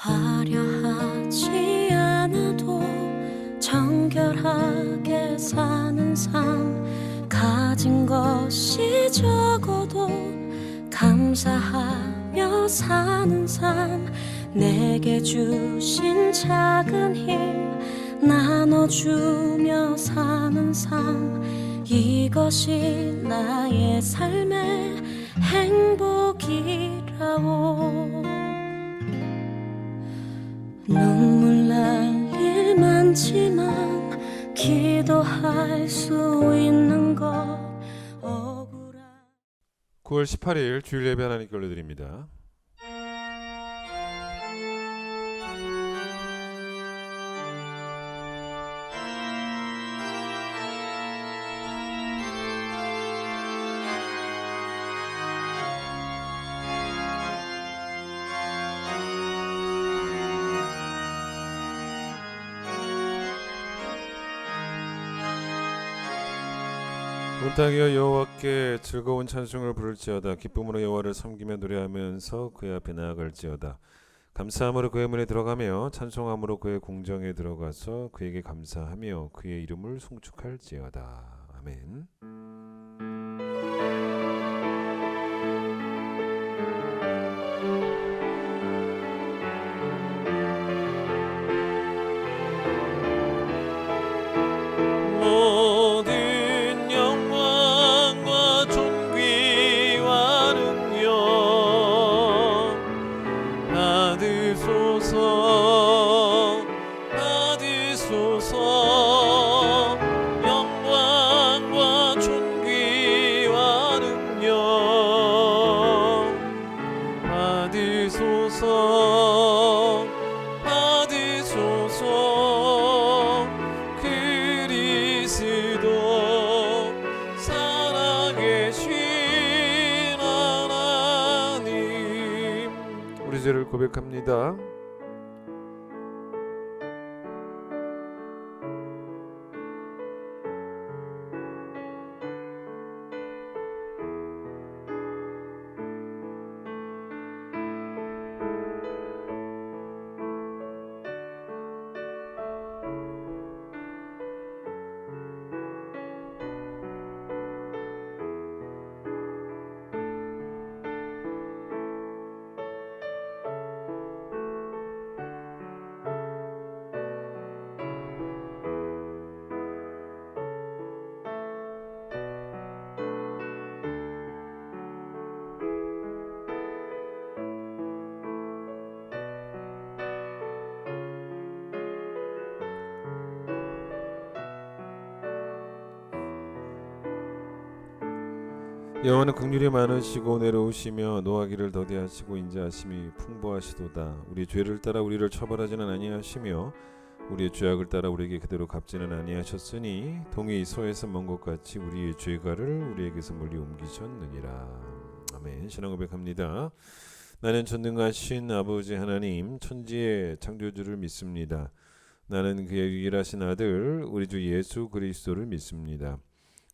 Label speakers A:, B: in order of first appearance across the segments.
A: 화려하지 않아도 정결하게 사는 삶, 가진 것이 적어도 감사하며 사는 삶, 내게 주신 작은 힘 나눠주며 사는 삶, 이것이 나의 삶의 행복이라오. 눈물 날 일 많지만 기도할 수 있는 것 억울한
B: 9월 18일 주일 예배 하나님께 올려드립니다. 온 땅이여 여호와께 즐거운 찬송을 부를지어다. 기쁨으로 여호와를 섬기며 노래하면서 그의 앞에 나아갈지어다. 감사함으로 그의 문에 들어가며 찬송함으로 그의 궁정에 들어가서 그에게 감사하며 그의 이름을 송축할지어다. 아멘. 우리 죄를 고백합니다. 여호와는 긍휼이 많으시고 내려오시며 노하기를 더디하시고 인자하심이 풍부하시도다. 우리 죄를 따라 우리를 처벌하지는 아니하시며 우리의 죄악을 따라 우리에게 그대로 갚지는 아니하셨으니 동이 서에서 먼 것 같이 우리의 죄가를 우리에게서 멀리 옮기셨느니라. 아멘. 신앙 고백합니다. 나는 전능하신 아버지 하나님 천지의 창조주를 믿습니다. 나는 그의 유일하신 아들 우리 주 예수 그리스도를 믿습니다.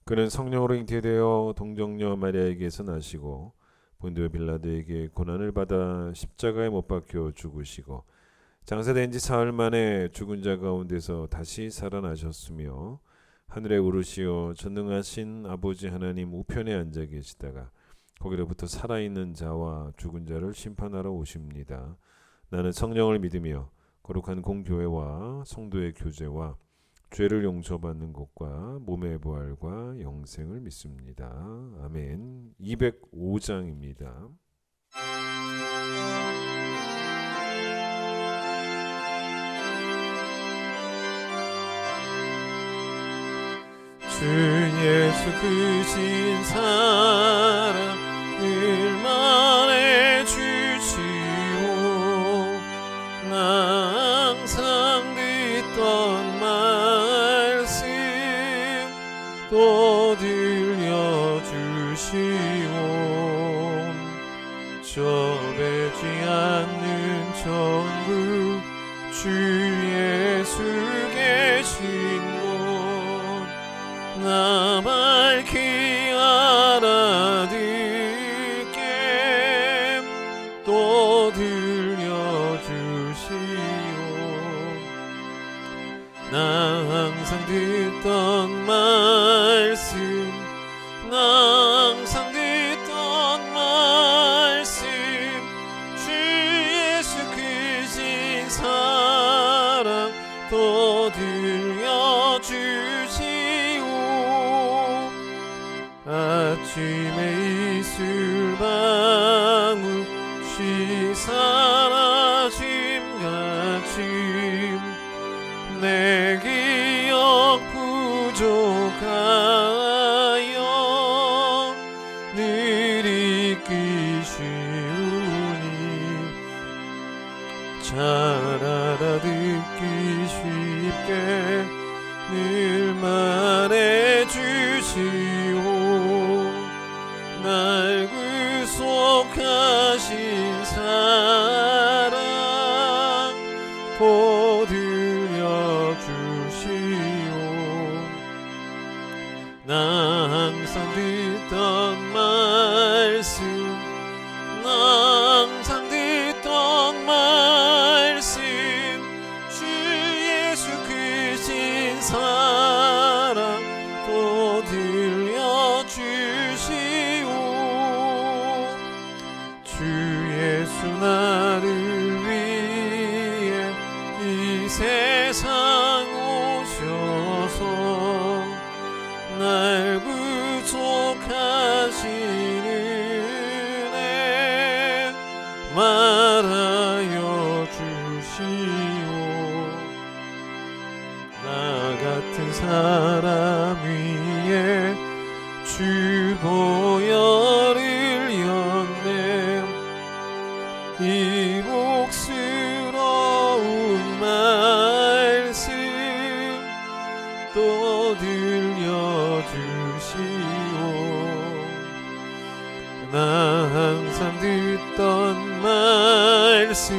B: 그는 성령으로 잉태되어 동정녀 마리아에게서 나시고 본디오 빌라도에게 고난을 받아 십자가에 못 박혀 죽으시고 장사된 지 사흘 만에 죽은 자 가운데서 다시 살아나셨으며 하늘에 오르시어 전능하신 아버지 하나님 우편에 앉아 계시다가 거기로부터 살아있는 자와 죽은 자를 심판하러 오십니다. 나는 성령을 믿으며 거룩한 공교회와 성도의 교제와 죄를 용서받는 것과 몸의 부활과 영생을 믿습니다. 아멘. 205장입니다. 주 예수 크신 사랑 늘 말해 주시오. 나 항상 듣던 말씀 또 들려주시오. 좁지 않는 천국 주 예수 계신 곳 나 밝히 알아듣게 또 들려주시오. 항상 듣던 말씀 항상 듣던 말씀 주 예수 크신 사랑 또 들려주시오 아침의 이슬방울 쉬 사라짐같이 내 기억 부족하여 늘 잊기 쉬우니 잘 알아듣기 쉽게 늘 말해주시오 날 구속하신 사랑 보 들려주시오 나 항상 듣던 말씀 나 항상 듣던 말씀 주 예수 크신 사랑 또 들려주시오 주 예수 나를 위해 이 세상 오셔서 날 구속하신 은혜 말하여 주시오 나 같은 사람 위에 주 보혈을 였네 이 복스러운 말씀 또 들려주시오 나 항상 듣던 말씀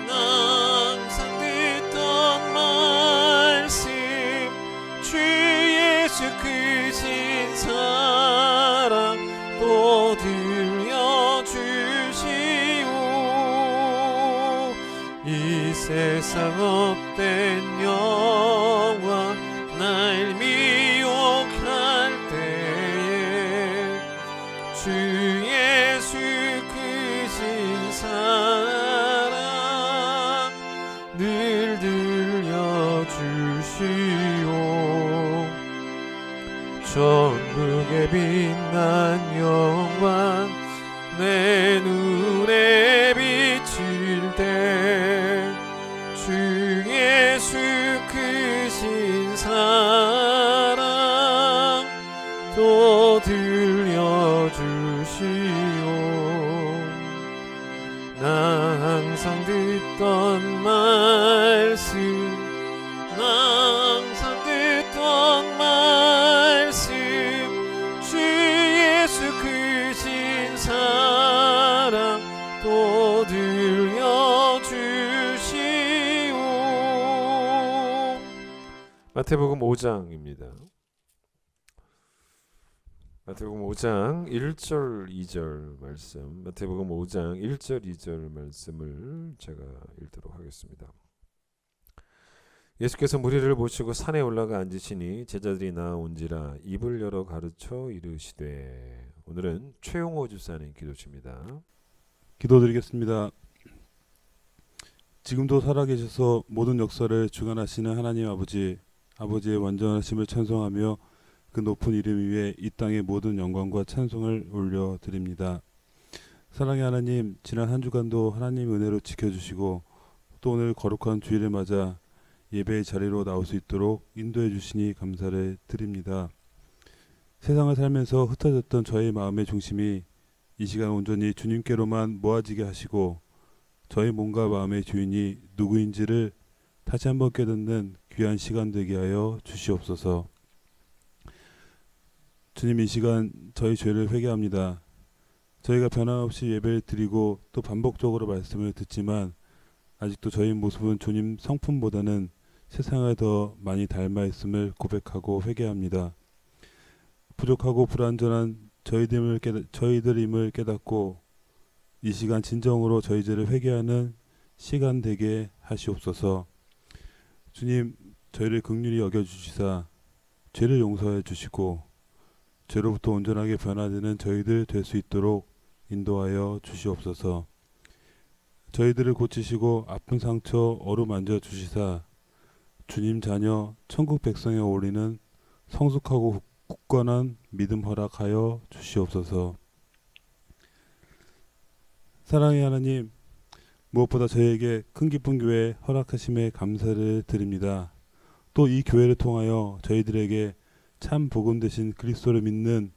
B: 나 항상 듣던 말씀 주 예수 크신 사랑 또 들려주시오 이 세상 헛된 영화 날 미혹할 때에 주 예수 크신 사랑 늘 들려주시오 천국의 빛난 영광 내 눈에 비칠 때 주 예수 크신 사랑 또 들려주시오 나 항상 듣던 말씀 나 항상 듣던 말씀 주 예수 크신 사랑 또 들려주시오 마태복음 5장입니다. 마태복음 5장 1절 2절 말씀 마태복음 5장 1절 2절 말씀을 제가 읽도록 하겠습니다. 예수께서 무리를 모시고 산에 올라가 앉으시니 제자들이 나아온지라 입을 열어 가르쳐 이르시되 오늘은 최용호 집사님 기도십니다.
C: 기도드리겠습니다. 지금도 살아계셔서 모든 역사를 주관하시는 하나님 아버지, 아버지의 완전하심을 찬송하며 그 높은 이름 위에 이 땅의 모든 영광과 찬송을 올려드립니다. 사랑의 하나님, 지난 한 주간도 하나님 은혜로 지켜주시고 또 오늘 거룩한 주일을 맞아 예배의 자리로 나올 수 있도록 인도해 주시니 감사를 드립니다. 세상을 살면서 흩어졌던 저의 마음의 중심이 이 시간 온전히 주님께로만 모아지게 하시고 저의 몸과 마음의 주인이 누구인지를 다시 한번 깨닫는 귀한 시간 되게 하여 주시옵소서. 주님, 이 시간 저희 죄를 회개합니다. 저희가 변함없이 예배를 드리고 또 반복적으로 말씀을 듣지만 아직도 저희 모습은 주님 성품보다는 세상을 더 많이 닮아 있음을 고백하고 회개합니다. 부족하고 불완전한 저희들임을 깨닫고 이 시간 진정으로 저희 죄를 회개하는 시간 되게 하시옵소서. 주님, 저희를 긍휼히 여겨주시사 죄를 용서해 주시고 죄로부터 온전하게 변화되는 저희들 될 수 있도록 인도하여 주시옵소서. 저희들을 고치시고 아픈 상처 어루만져 주시사 주님 자녀 천국 백성에 어울리는 성숙하고 굳건한 믿음 허락하여 주시옵소서. 사랑의 하나님, 무엇보다 저희에게 큰 기쁜 교회 허락하심에 감사를 드립니다. 또 이 교회를 통하여 저희들에게 참 복음 되신 그리스도를 믿는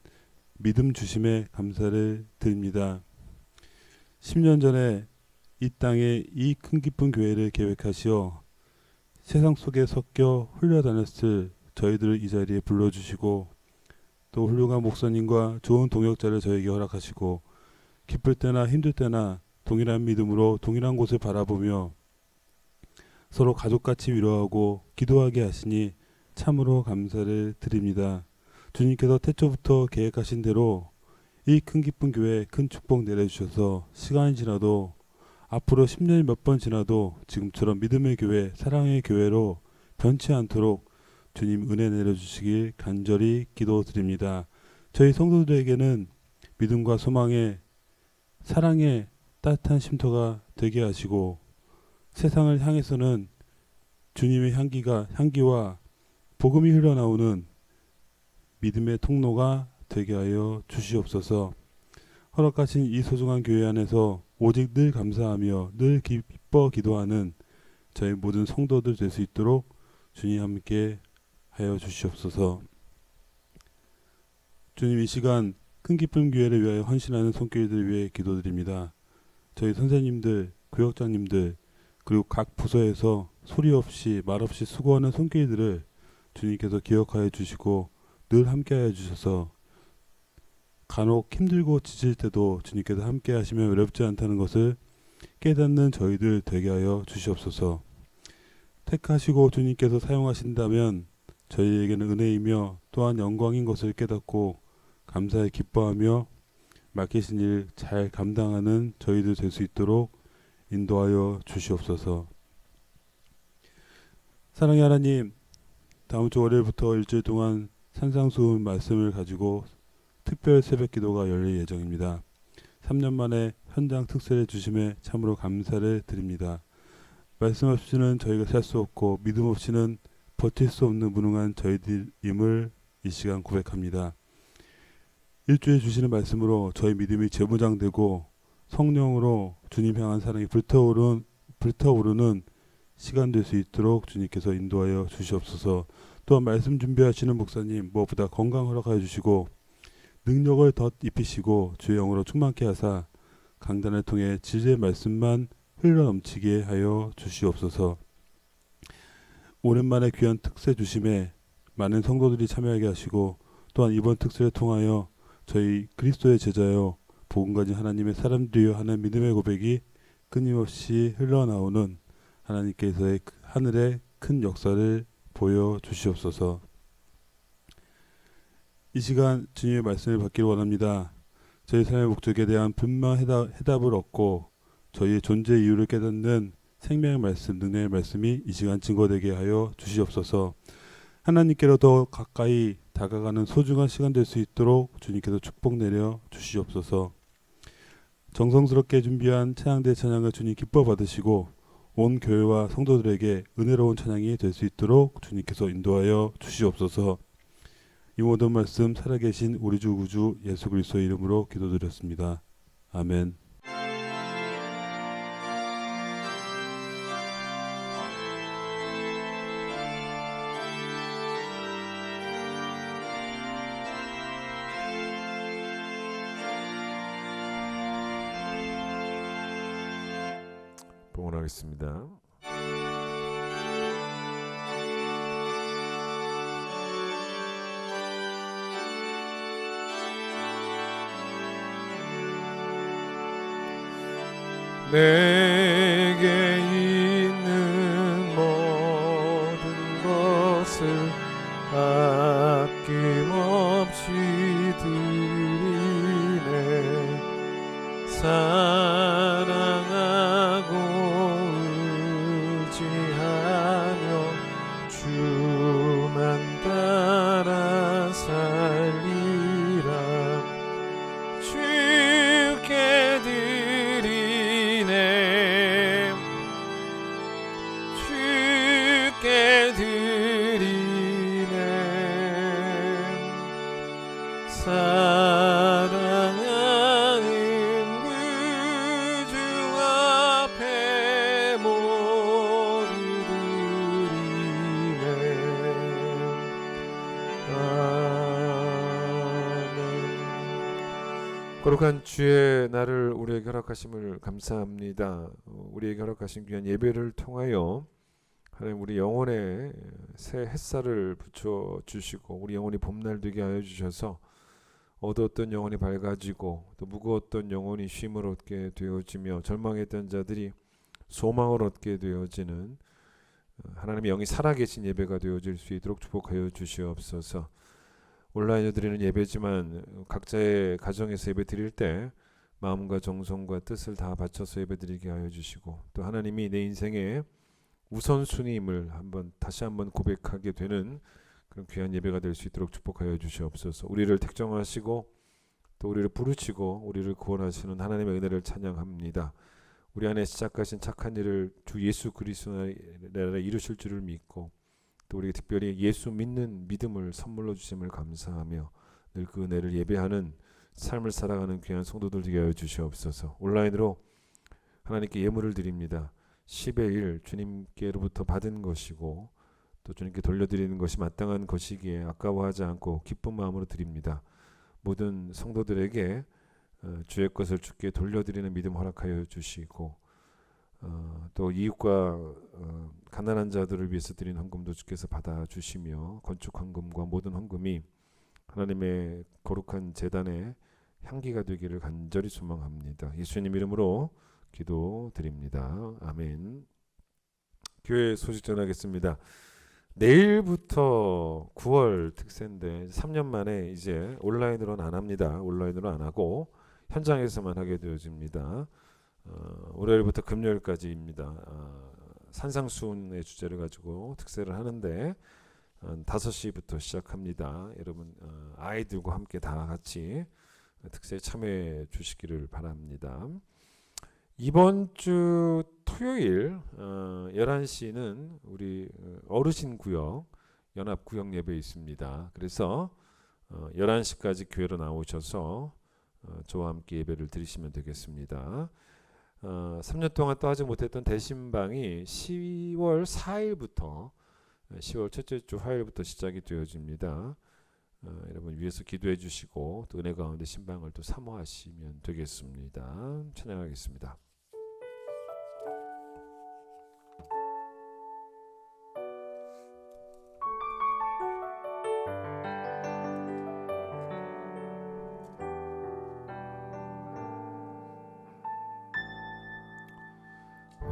C: 믿음 주심에 감사를 드립니다. 10년 전에 이 땅에 이 큰 기쁜 교회를 계획하시어 세상 속에 섞여 흘려다녔을 저희들을 이 자리에 불러주시고 또 훌륭한 목사님과 좋은 동역자를 저에게 허락하시고 기쁠 때나 힘들 때나 동일한 믿음으로 동일한 곳을 바라보며 서로 가족같이 위로하고 기도하게 하시니 참으로 감사를 드립니다. 주님께서 태초부터 계획하신 대로 이 큰 기쁜 교회에 큰 축복 내려주셔서 시간이 지나도 앞으로 10년이 몇 번 지나도 지금처럼 믿음의 교회, 사랑의 교회로 변치 않도록 주님 은혜 내려주시길 간절히 기도드립니다. 저희 성도들에게는 믿음과 소망의 사랑의 따뜻한 쉼터가 되게 하시고 세상을 향해서는 주님의 향기와 복음이 흘러나오는 믿음의 통로가 되게 하여 주시옵소서. 허락하신 이 소중한 교회 안에서 오직 늘 감사하며 늘 기뻐 기도하는 저희 모든 성도들 될 수 있도록 주님 함께 하여 주시옵소서. 주님, 이 시간 큰 기쁨 교회를 위하여 헌신하는 손길들을 위해 기도드립니다. 저희 선생님들, 교역장님들 그리고 각 부서에서 소리 없이 말 없이 수고하는 손길들을 주님께서 기억하여 주시고 늘 함께하여 주셔서 간혹 힘들고 지칠 때도 주님께서 함께 하시면 외롭지 않다는 것을 깨닫는 저희들 되게 하여 주시옵소서. 택하시고 주님께서 사용하신다면 저희에게는 은혜이며 또한 영광인 것을 깨닫고 감사에 기뻐하며 맡기신 일 잘 감당하는 저희들 될 수 있도록 인도하여 주시옵소서. 사랑의 하나님, 다음 주 월요일부터 일주일 동안 산상수훈 말씀을 가지고 특별 새벽 기도가 열릴 예정입니다. 3년 만에 현장 특세를 주심에 참으로 감사를 드립니다. 말씀 없이는 저희가 살 수 없고 믿음 없이는 버틸 수 없는 무능한 저희들임을 이 시간 고백합니다. 일주일 주시는 말씀으로 저희 믿음이 재무장되고 성령으로 주님 향한 사랑이 불타오르는 시간 될 수 있도록 주님께서 인도하여 주시옵소서. 또한 말씀 준비하시는 목사님 무엇보다 건강 허락하여 주시고 능력을 덧 입히시고 주의 영으로 충만케 하사 강단을 통해 진리의 말씀만 흘러넘치게 하여 주시옵소서. 오랜만에 귀한 특세 주심에 많은 성도들이 참여하게 하시고 또한 이번 특세를 통하여 저희 그리스도의 제자여 복음 가진 하나님의 사람들이여 하는 믿음의 고백이 끊임없이 흘러나오는 하나님께서의 하늘의 큰 역사를 보여주시옵소서. 이 시간 주님의 말씀을 받기를 원합니다. 저희 삶의 목적에 대한 분명 해답을 얻고 저희의 존재 이유를 깨닫는 생명의 말씀, 능력의 말씀이 이 시간 증거되게 하여 주시옵소서. 하나님께로 더 가까이 다가가는 소중한 시간 될 수 있도록 주님께서 축복 내려 주시옵소서. 정성스럽게 준비한 찬양대 찬양을 주님 기뻐 받으시고 온 교회와 성도들에게 은혜로운 찬양이 될 수 있도록 주님께서 인도하여 주시옵소서. 이 모든 말씀 살아계신 우리 주 구주 예수 그리스도의 이름으로 기도드렸습니다. 아멘.
B: 봉헌하겠습니다. 내게 있는 모든 것을 아낌없이 드리네. 사랑하고 의지하며 주 거룩한 주의 날을 우리에게 허락하심을 감사합니다. 우리에게 허락하신 귀한 예배를 통하여 하나님 우리 영혼에 새 햇살을 붙여 주시고 우리 영혼이 봄날 되게 하여 주셔서 어두웠던 영혼이 밝아지고 또 무거웠던 영혼이 쉼을 얻게 되어지며 절망했던 자들이 소망을 얻게 되어지는 하나님의 영이 살아계신 예배가 되어질 수 있도록 축복하여 주시옵소서. 온라인으로 드리는 예배지만 각자의 가정에서 예배 드릴 때 마음과 정성과 뜻을 다 바쳐서 예배 드리게 하여 주시고 또 하나님이 내 인생의 우선순위임을 다시 한번 고백하게 되는 그런 귀한 예배가 될 수 있도록 축복하여 주시옵소서. 우리를 택정하시고 또 우리를 부르시고 우리를 구원하시는 하나님의 은혜를 찬양합니다. 우리 안에 시작하신 착한 일을 주 예수 그리스도의 나라에 이루실 줄을 믿고 또 우리가 특별히 예수 믿는 믿음을 선물로 주심을 감사하며 늘 그 은혜를 예배하는 삶을 살아가는 귀한 성도들 되게 하여 주시옵소서. 온라인으로 하나님께 예물을 드립니다. 10의 1 주님께로부터 받은 것이고 또 주님께 돌려드리는 것이 마땅한 것이기에 아까워하지 않고 기쁜 마음으로 드립니다. 모든 성도들에게 주의 것을 주께 돌려드리는 믿음 허락하여 주시고 또 이웃과 가난한 자들을 위해서 드린 헌금도 주께서 받아주시며 건축 헌금과 모든 헌금이 하나님의 거룩한 제단의 향기가 되기를 간절히 소망합니다. 예수님 이름으로 기도드립니다. 아멘. 교회 소식 전하겠습니다. 내일부터 9월 특세인데 3년 만에 이제 온라인으로는 안 합니다. 온라인으로 안 하고 현장에서만 하게 되어집니다. 월요일부터 금요일까지입니다. 산상수훈의 주제를 가지고 특세를 하는데 5시부터 시작합니다. 여러분 아이들과 함께 다 같이 특세에 참여해 주시기를 바랍니다. 이번 주 토요일 11시는 우리 어르신 구역 연합 구역 예배 있습니다. 그래서 11시까지 교회로 나오셔서 저와 함께 예배를 드리시면 되겠습니다. 3년 동안 또 하지 못했던 대신방이 10월 4일부터 10월 첫째 주 화요일부터 시작이 되어집니다. 여러분 위에서 기도해 주시고 또 은혜 가운데 신방을 또 사모하시면 되겠습니다. 찬양하겠습니다.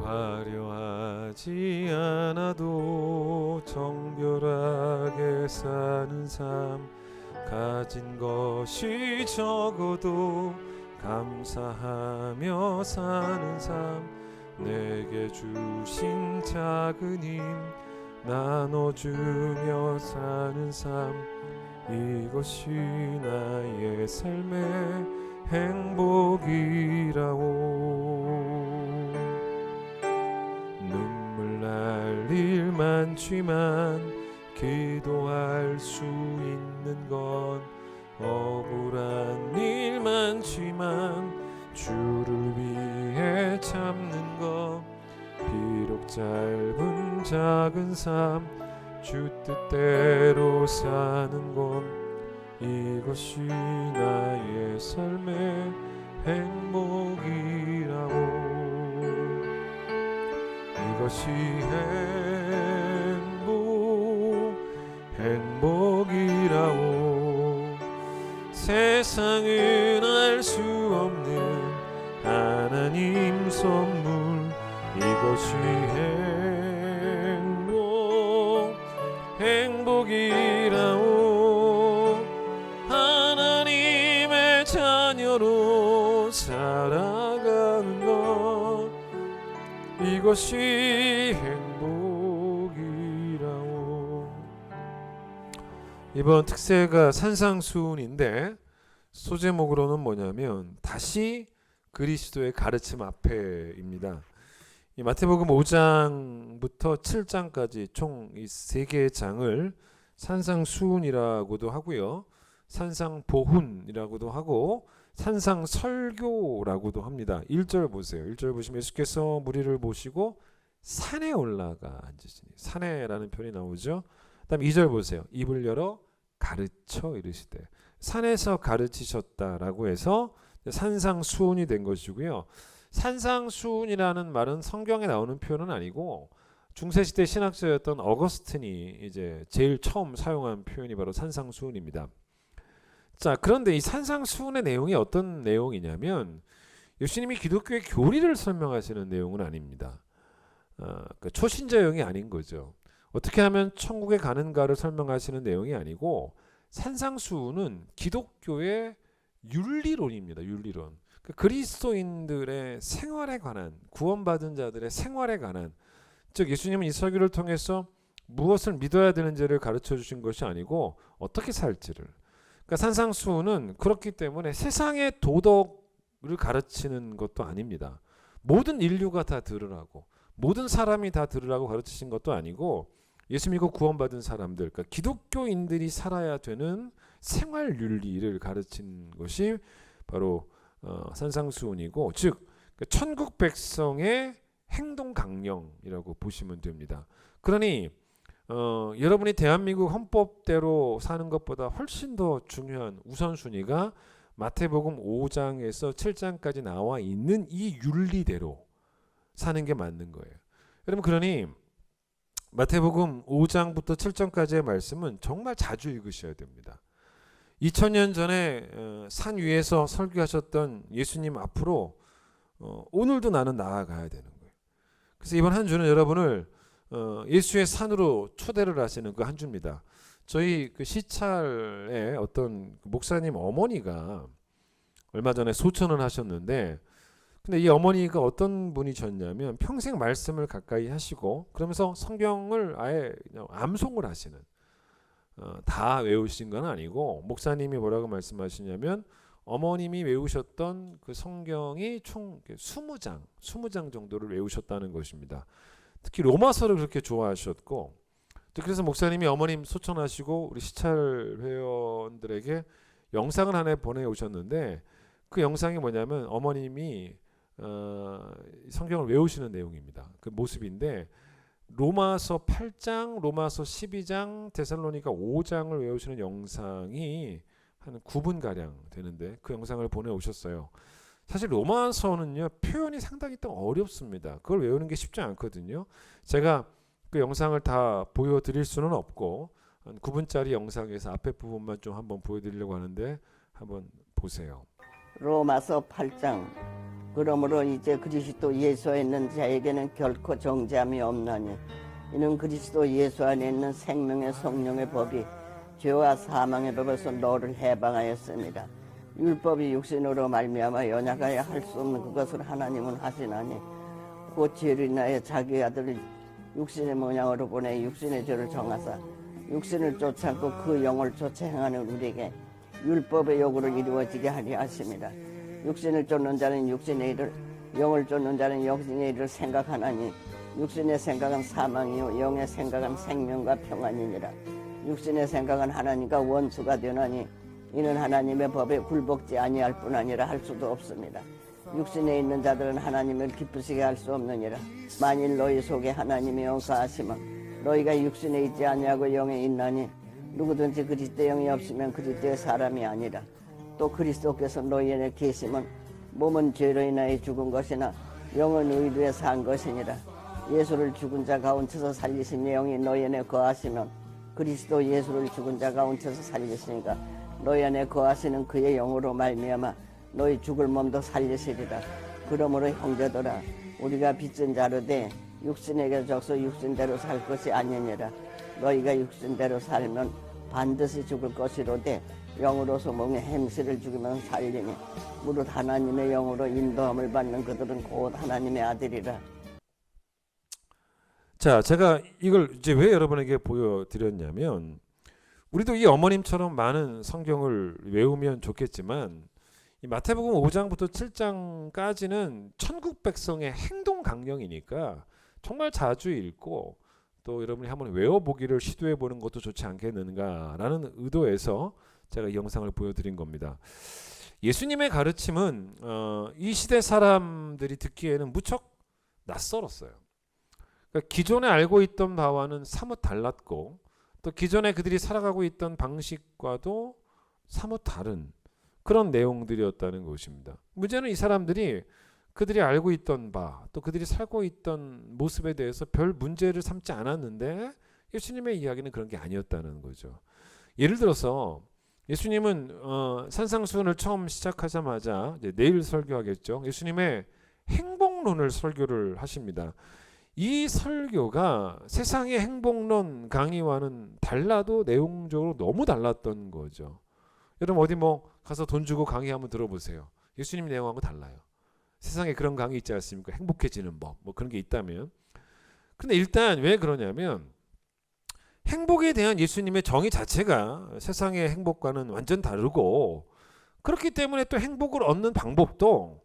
B: 화려하지 않아도 정결하게 사는 삶 가진 것이 적어도 감사하며 사는 삶 내게 주신 작은 힘 나눠주며 사는 삶 이것이 나의 삶의 행복이라오 눈물 날 일 많지만 기도할 수 있는 건 억울한 일 많지만 주를 위해 참는 것 비록 짧은 작은 삶 주 뜻대로 사는 것 이것이 나의 삶의 행복이라고 이것이 행복이라오 세상은 알 수 없는 하나님 선물 이것이 행복이라오 하나님의 자녀로 살아가는 것 이것이 행복이라오 이번 특세가 산상수훈인데 소제목으로는 뭐냐면 다시 그리스도의 가르침 앞에입니다. 이 마태복음 5장부터 7장까지 총 이 3개의 장을 산상수훈이라고도 하고요. 산상보훈이라고도 하고 산상설교라고도 합니다. 1절 보세요. 1절 보시면 예수께서 무리를 모시고 산에 올라가 앉으시니 산에라는 표현이 나오죠. 그다음 2절 보세요. 입을 열어 가르쳐 이르시되 산에서 가르치셨다라고 해서 산상수훈이 된 것이고요. 산상수훈이라는 말은 성경에 나오는 표현은 아니고 중세시대 신학자였던 어거스틴이 이제 제일 처음 사용한 표현이 바로 산상수훈입니다. 자, 그런데 이 산상수훈의 내용이 어떤 내용이냐면 예수님이 기독교의 교리를 설명하시는 내용은 아닙니다. 그 초신자용이 아닌 거죠. 어떻게 하면 천국에 가는가를 설명하시는 내용이 아니고 산상수훈은 기독교의 윤리론입니다. 윤리론. 그리스도인들의 생활에 관한, 구원받은 자들의 생활에 관한, 즉 예수님은 이 설교를 통해서 무엇을 믿어야 되는지를 가르쳐 주신 것이 아니고 어떻게 살지를. 그러니까 산상수훈은 그렇기 때문에 세상의 도덕을 가르치는 것도 아닙니다. 모든 인류가 다 들으라고, 모든 사람이 다 들으라고 가르치신 것도 아니고 예수 믿고 구원받은 사람들, 그러니까 기독교인들이 살아야 되는 생활 윤리를 가르친 것이 바로 산상수훈이고, 즉 천국 백성의 행동 강령이라고 보시면 됩니다. 그러니 여러분이 대한민국 헌법대로 사는 것보다 훨씬 더 중요한 우선순위가 마태복음 5장에서 7장까지 나와 있는 이 윤리대로 사는 게 맞는 거예요. 여러분, 그러니 마태복음 5장부터 7장까지의 말씀은 정말 자주 읽으셔야 됩니다. 2000년 전에 산 위에서 설교하셨던 예수님 앞으로 오늘도 나는 나아가야 되는 거예요. 그래서 이번 한 주는 여러분을 예수의 산으로 초대를 하시는 그 한 주입니다. 저희 그 시찰에 어떤 목사님 어머니가 얼마 전에 소천을 하셨는데, 근데 이 어머니가 어떤 분이셨냐면 평생 말씀을 가까이 하시고 그러면서 성경을 아예 그냥 암송을 하시는, 다 외우신 건 아니고 목사님이 뭐라고 말씀하시냐면 어머님이 외우셨던 그 성경이 총 20장 정도를 외우셨다는 것입니다. 특히 로마서를 그렇게 좋아하셨고, 그래서 목사님이 어머님 소천하시고 우리 시찰 회원들에게 영상을 하나 보내오셨는데 그 영상이 뭐냐면 어머님이 성경을 외우시는 내용입니다. 그 모습인데 로마서 8장, 로마서 12장, 데살로니가 5장을 외우시는 영상이 한 9분 가량 되는데 그 영상을 보내오셨어요. 사실 로마서는요 표현이 상당히 또 어렵습니다. 그걸 외우는 게 쉽지 않거든요. 제가 그 영상을 다 보여드릴 수는 없고 한 9분짜리 영상에서 앞에 부분만 좀 한번 보여드리려고 하는데 한번 보세요.
D: 로마서 8장. 그러므로 이제 그리스도 예수에 있는 자에게는 결코 정죄함이 없나니 이는 그리스도 예수 안에 있는 생명의 성령의 법이 죄와 사망의 법에서 너를 해방하였습니다. 율법이 육신으로 말미암아 연약하여 할 수 없는 그것을 하나님은 하시나니 곧 죄를 인하여 자기 아들을 육신의 모양으로 보내 육신의 죄를 정하사 육신을 쫓지 않고 그 영을 쫓아 행하는 우리에게 율법의 요구를 이루어지게 하려 하십니다. 육신을 쫓는 자는 육신의 일을, 영을 쫓는 자는 영의 일을 생각하나니 육신의 생각은 사망이요 영의 생각은 생명과 평안이니라. 육신의 생각은 하나님과 원수가 되나니 이는 하나님의 법에 굴복지 아니할 뿐 아니라 할 수도 없습니다. 육신에 있는 자들은 하나님을 기쁘시게 할 수 없느니라. 만일 너희 속에 하나님의 영과 하시면 너희가 육신에 있지 아니하고 영에 있나니 누구든지 그리스도의 영이 없으면 그리스도의 사람이 아니라. 또 그리스도께서 너희 안에 계시면 몸은 죄로 인하여 죽은 것이나 영은 의로에 산 것이니라. 예수를 죽은 자 가운데서 살리신 영이 너희 안에 거하시면 그리스도 예수를 죽은 자 가운데서 살리시니까 너희 안에 거하시는 그의 영으로 말미암아 너희 죽을 몸도 살리시리라. 그러므로 형제들아 우리가 빚진 자로 돼 육신에게 적서 육신대로 살 것이 아니니라. 너희가 육신대로 살면 반드시 죽을 것이로되 영으로서 몸의 행실을 죽이면 살리니 무릇 하나님의 영으로 인도함을 받는 그들은 곧 하나님의 아들이라.
B: 자, 제가 이걸 이제 왜 여러분에게 보여드렸냐면 우리도 이 어머님처럼 많은 성경을 외우면 좋겠지만 이 마태복음 5장부터 7장까지는 천국 백성의 행동 강령이니까 정말 자주 읽고 또 여러분이 한번 외워보기를 시도해보는 것도 좋지 않겠는가라는 의도에서 제가 이 영상을 보여드린 겁니다. 예수님의 가르침은 이 시대 사람들이 듣기에는 무척 낯설었어요. 그러니까 기존에 알고 있던 바와는 사뭇 달랐고 또 기존에 그들이 살아가고 있던 방식과도 사뭇 다른 그런 내용들이었다는 것입니다. 문제는 이 사람들이 그들이 알고 있던 바, 또 그들이 살고 있던 모습에 대해서 별 문제를 삼지 않았는데 예수님의 이야기는 그런 게 아니었다는 거죠. 예를 들어서 예수님은 산상수훈을 처음 시작하자마자 이제 내일 설교하겠죠. 예수님의 행복론을 설교를 하십니다. 이 설교가 세상의 행복론 강의와는 달라도 내용적으로 너무 달랐던 거죠. 여러분 어디 뭐 가서 돈 주고 강의 한번 들어보세요. 예수님 내용하고 달라요. 세상에 그런 강의 있지 않습니까? 행복해지는 법 뭐 그런 게 있다면. 근데 일단 왜 그러냐면 행복에 대한 예수님의 정의 자체가 세상의 행복과는 완전 다르고 그렇기 때문에 또 행복을 얻는 방법도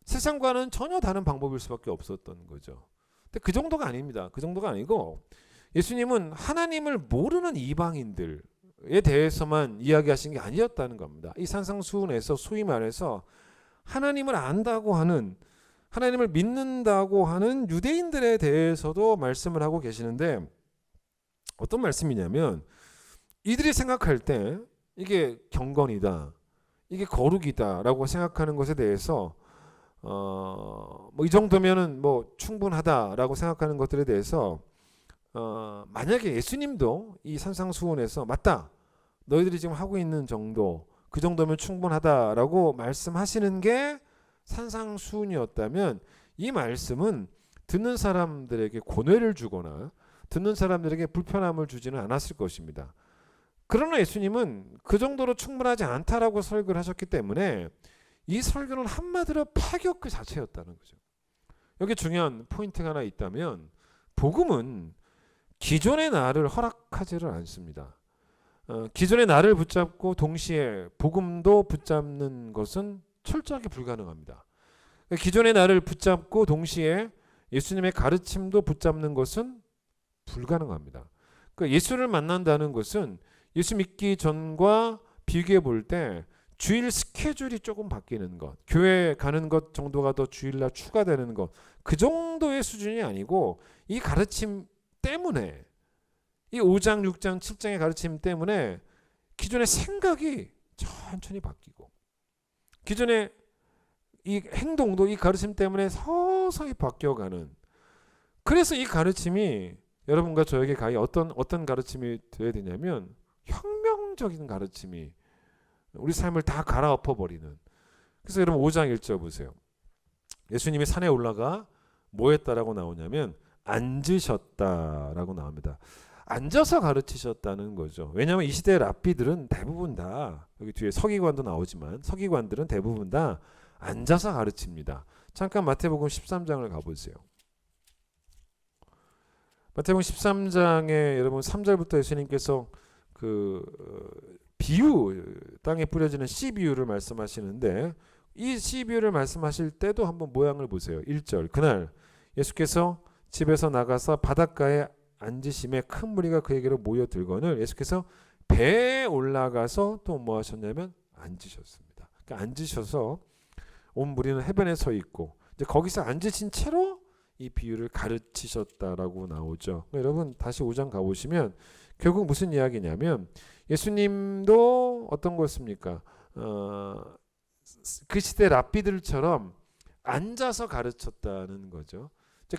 B: 세상과는 전혀 다른 방법일 수밖에 없었던 거죠. 근데 그 정도가 아닙니다. 그 정도가 아니고 예수님은 하나님을 모르는 이방인들에 대해서만 이야기하신 게 아니었다는 겁니다. 이 산상수훈에서 소위 말해서 하나님을 안다고 하는, 하나님을 믿는다고 하는 유대인들에 대해서도 말씀을 하고 계시는데 어떤 말씀이냐면 이들이 생각할 때 이게 경건이다, 이게 거룩이다 라고 생각하는 것에 대해서 뭐 이 정도면은 뭐 충분하다라고 생각하는 것들에 대해서 만약에 예수님도 이 산상수훈에서 맞다, 너희들이 지금 하고 있는 정도 그 정도면 충분하다라고 말씀하시는 게 산상수훈이었다면 이 말씀은 듣는 사람들에게 고뇌를 주거나 듣는 사람들에게 불편함을 주지는 않았을 것입니다. 그러나 예수님은 그 정도로 충분하지 않다라고 설교를 하셨기 때문에 이 설교는 한마디로 파격 그 자체였다는 거죠. 여기 중요한 포인트가 하나 있다면 복음은 기존의 나를 허락하지를 않습니다. 기존의 나를 붙잡고 동시에 복음도 붙잡는 것은 철저하게 불가능합니다. 기존의 나를 붙잡고 동시에 예수님의 가르침도 붙잡는 것은 불가능합니다. 그러니까 예수를 만난다는 것은 예수 믿기 전과 비교해 볼 때 주일 스케줄이 조금 바뀌는 것, 교회 가는 것 정도가 더 주일날 추가되는 것, 그 정도의 수준이 아니고 이 가르침 때문에, 이 5장, 6장, 7장의 가르침 때문에 기존의 생각이 천천히 바뀌고 기존의 이 행동도 이 가르침 때문에 서서히 바뀌어가는, 그래서 이 가르침이 여러분과 저에게 가히 어떤 가르침이 되어야 되냐면 혁명적인 가르침이 우리 삶을 다 갈아엎어버리는. 그래서 여러분 5장 1절 보세요. 예수님이 산에 올라가 뭐 했다라고 나오냐면 앉으셨다라고 나옵니다. 앉아서 가르치셨다는 거죠. 왜냐하면 이 시대의 랍비들은 대부분 다, 여기 뒤에 서기관도 나오지만 서기관들은 대부분 다 앉아서 가르칩니다. 잠깐 마태복음 13장을 가보세요. 마태복음 13장에 여러분 3절부터 예수님께서 그 비유, 땅에 뿌려지는 씨 비유를 말씀하시는데 이 씨 비유를 말씀하실 때도 한번 모양을 보세요. 1절 그날 예수께서 집에서 나가서 바닷가에 앉으심에 큰 무리가 그에게로 모여들거늘 예수께서 배에 올라가서 또 뭐 하셨냐면 앉으셨습니다. 그러니까 앉으셔서 온 무리는 해변에 서 있고 이제 거기서 앉으신 채로 이 비유를 가르치셨다라고 나오죠. 여러분 다시 5장 가보시면 결국 무슨 이야기냐면 예수님도 어떤 거였습니까? 그 시대 랍비들처럼 앉아서 가르쳤다는 거죠.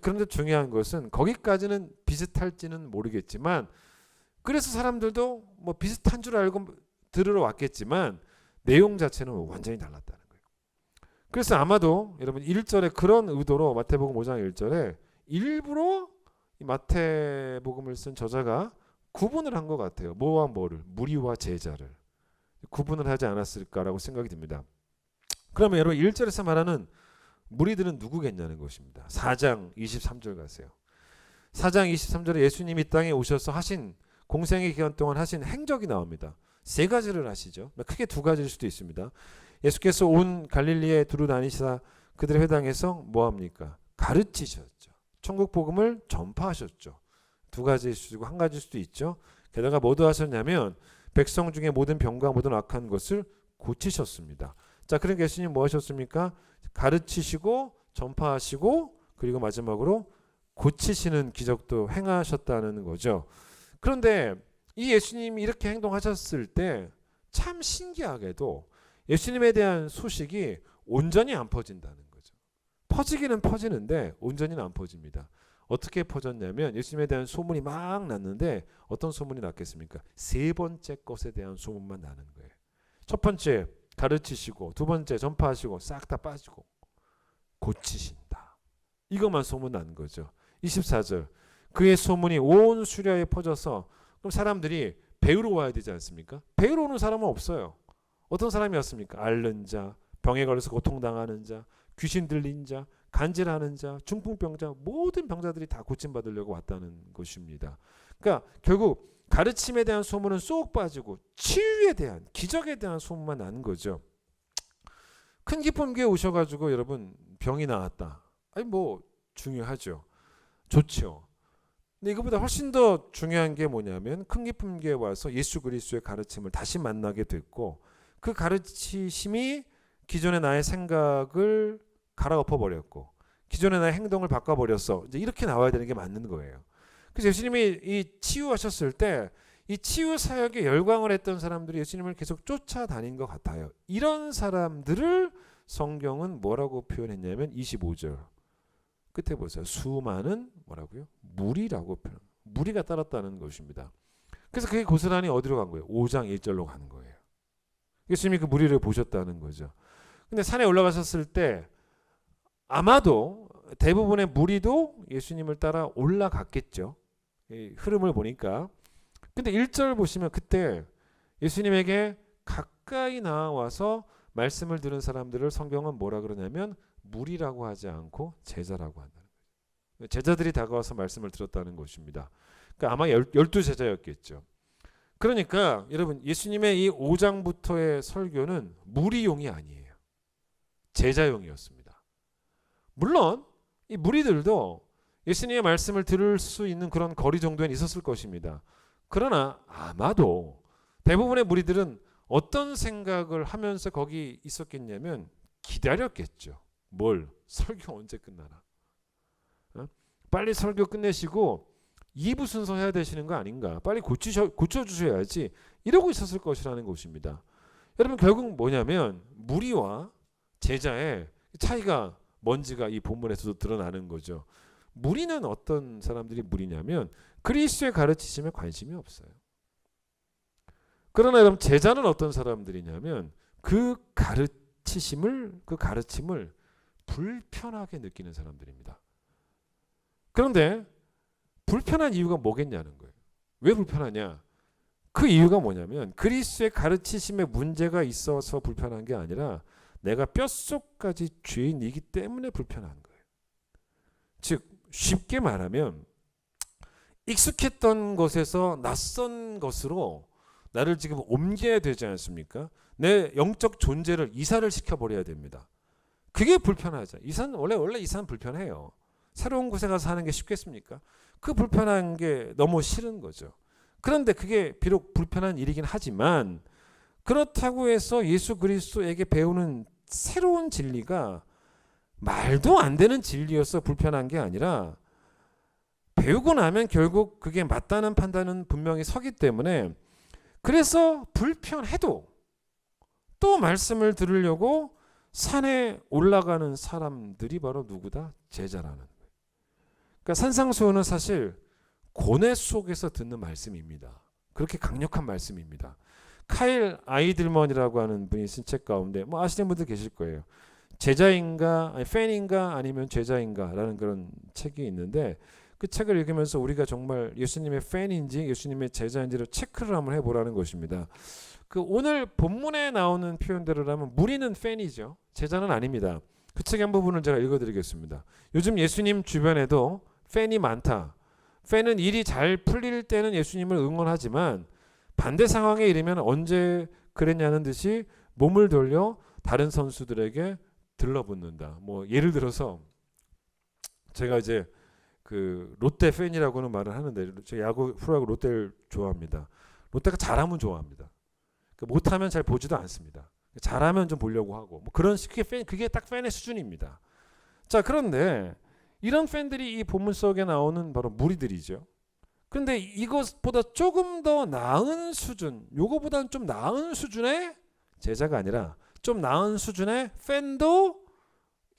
B: 그런데 중요한 것은 거기까지는 비슷할지는 모르겠지만 그래서 사람들도 뭐 비슷한 줄 알고 들으러 왔겠지만 내용 자체는 완전히 달랐다는 거예요. 그래서 아마도 여러분 1절에 그런 의도로 마태복음 5장 1절에 일부러 이 마태복음을 쓴 저자가 구분을 한 것 같아요. 뭐와 뭐를, 무리와 제자를 구분을 하지 않았을까라고 생각이 듭니다. 그러면 여러분 1절에서 말하는 무리들은 누구겠냐는 것입니다. 4장 23절 가세요. 4장 23절에 예수님이 땅에 오셔서 하신 공생의 기간 동안 하신 행적이 나옵니다. 세 가지를 하시죠. 크게 두 가지일 수도 있습니다. 예수께서 온 갈릴리에 두루 다니시다 그들의 회당에서 뭐합니까? 가르치셨죠. 천국 복음을 전파하셨죠. 두 가지일 수도 있고 한 가지일 수도 있죠. 게다가 뭐도 하셨냐면 백성 중에 모든 병과 모든 악한 것을 고치셨습니다. 자, 그러니까 예수님 뭐 하셨습니까? 가르치시고 전파하시고 그리고 마지막으로 고치시는 기적도 행하셨다는 거죠. 그런데 이 예수님이 이렇게 행동하셨을 때 참 신기하게도 예수님에 대한 소식이 온전히 안 퍼진다는 거죠. 퍼지기는 퍼지는데 온전히는 안 퍼집니다. 어떻게 퍼졌냐면 예수님에 대한 소문이 막 났는데 어떤 소문이 났겠습니까? 세 번째 것에 대한 소문만 나는 거예요. 첫 번째 가르치시고, 두 번째 전파하시고, 싹 다 빠지고 고치신다. 이것만 소문 난 거죠. 24절 그의 소문이 온 수려에 퍼져서, 그럼 사람들이 배우러 와야 되지 않습니까? 배우러 오는 사람은 없어요. 어떤 사람이 왔습니까? 앓는 자, 병에 걸려서 고통당하는 자, 귀신 들린 자, 간질하는 자, 중풍병자, 모든 병자들이 다 고침받으려고 왔다는 것입니다. 그러니까 결국 가르침에 대한 소문은 쏙 빠지고 치유에 대한, 기적에 대한 소문만 나는 거죠. 큰 기쁨 교회 오셔가지고 여러분 병이 나았다. 아니 뭐 중요하죠. 좋죠. 근데 이거보다 훨씬 더 중요한 게 뭐냐면 큰 기쁨 교회 와서 예수 그리스도의 가르침을 다시 만나게 됐고, 그 가르치심이 기존의 나의 생각을 갈아엎어 버렸고 기존의 나의 행동을 바꿔버렸어. 이제 이렇게 나와야 되는 게 맞는 거예요. 그래서 예수님이 이 치유하셨을 때 이 치유 사역에 열광을 했던 사람들이 예수님을 계속 쫓아다닌 것 같아요. 이런 사람들을 성경은 뭐라고 표현했냐면 25절 끝에 보세요. 수많은 뭐라고요? 무리라고 표현. 무리가 따랐다는 것입니다. 그래서 그게 고스란히 어디로 간 거예요? 5장 1절로 가는 거예요. 예수님이 그 무리를 보셨다는 거죠. 근데 산에 올라가셨을 때 아마도 대부분의 무리도 예수님을 따라 올라갔겠죠. 이 흐름을 보니까. 근데 1절 보시면 그때 예수님에게 가까이 나와서 말씀을 들은 사람들을 성경은 뭐라 그러냐면 무리라고 하지 않고 제자라고 한다는 거예요. 제자들이 다가와서 말씀을 들었다는 것입니다. 그러니까 아마 12제자였겠죠. 그러니까 여러분 예수님의 이 5장부터의 설교는 무리용이 아니에요. 제자용이었습니다. 물론 이 무리들도 예수님의 말씀을 들을 수 있는 그런 거리 정도는 있었을 것입니다. 그러나 아마도 대부분의 무리들은 어떤 생각을 하면서 거기 있었겠냐면 기다렸겠죠. 뭘? 설교 언제 끝나나? 빨리 설교 끝내시고 2부 순서 해야 되시는 거 아닌가? 빨리 고쳐주셔야지. 이러고 있었을 것이라는 것입니다. 여러분 결국 뭐냐면 무리와 제자의 차이가 뭔지가 이 본문에서도 드러나는 거죠. 무리는 어떤 사람들이 무리냐면 그리스도의 가르치심에 관심이 없어요. 그러나 여러분 제자는 어떤 사람들이냐면 그 가르침을 불편하게 느끼는 사람들입니다. 그런데 불편한 이유가 뭐겠냐는 거예요. 왜 불편하냐? 그 이유가 뭐냐면 그리스도의 가르치심에 문제가 있어서 불편한 게 아니라 내가 뼛속까지 죄인이기 때문에 불편한 거예요. 즉 쉽게 말하면 익숙했던 것에서 낯선 것으로 나를 지금 옮겨야 되지 않습니까? 내 영적 존재를 이사를 시켜버려야 됩니다. 그게 불편하죠. 원래 이사는 불편해요. 새로운 곳에 가서 사는 게 쉽겠습니까? 그 불편한 게 너무 싫은 거죠. 그런데 그게 비록 불편한 일이긴 하지만 그렇다고 해서 예수 그리스도에게 배우는 새로운 진리가 말도 안 되는 진리여서 불편한 게 아니라 배우고 나면 결국 그게 맞다는 판단은 분명히 서기 때문에 그래서 불편해도 또 말씀을 들으려고 산에 올라가는 사람들이 바로 누구다? 제자라는 거예요. 그러니까 산상수훈은 사실 고뇌 속에서 듣는 말씀입니다. 그렇게 강력한 말씀입니다. 카일 아이들먼이라고 하는 분이 쓴 책 가운데 뭐 아시는 분들 계실 거예요. 제자인가 아니 팬인가 아니면 제자인가라는 그런 책이 있는데 그 책을 읽으면서 우리가 정말 예수님의 팬인지 예수님의 제자인지를 체크를 한번 해보라는 것입니다. 그 오늘 본문에 나오는 표현대로라면 무리는 팬이죠. 제자는 아닙니다. 그 책의 한 부분을 제가 읽어드리겠습니다. 요즘 예수님 주변에도 팬이 많다. 팬은 일이 잘 풀릴 때는 예수님을 응원하지만 반대 상황에 이르면 언제 그랬냐는 듯이 몸을 돌려 다른 선수들에게 들러붙는다. 뭐 예를 들어서 제가 이제 그 롯데 팬이라고는 말을 하는데 제가 야구 프로야구 롯데를 좋아합니다. 롯데가 잘하면 좋아합니다. 못하면 잘 보지도 않습니다. 잘하면 좀 보려고 하고 뭐 그런 그게 딱 팬의 수준입니다. 자 그런데 이런 팬들이 이 본문 속에 나오는 바로 무리들이죠. 그런데 이것보다 조금 더 나은 수준, 요거보다는 좀 나은 수준의 제자가 아니라 좀 나은 수준의 팬도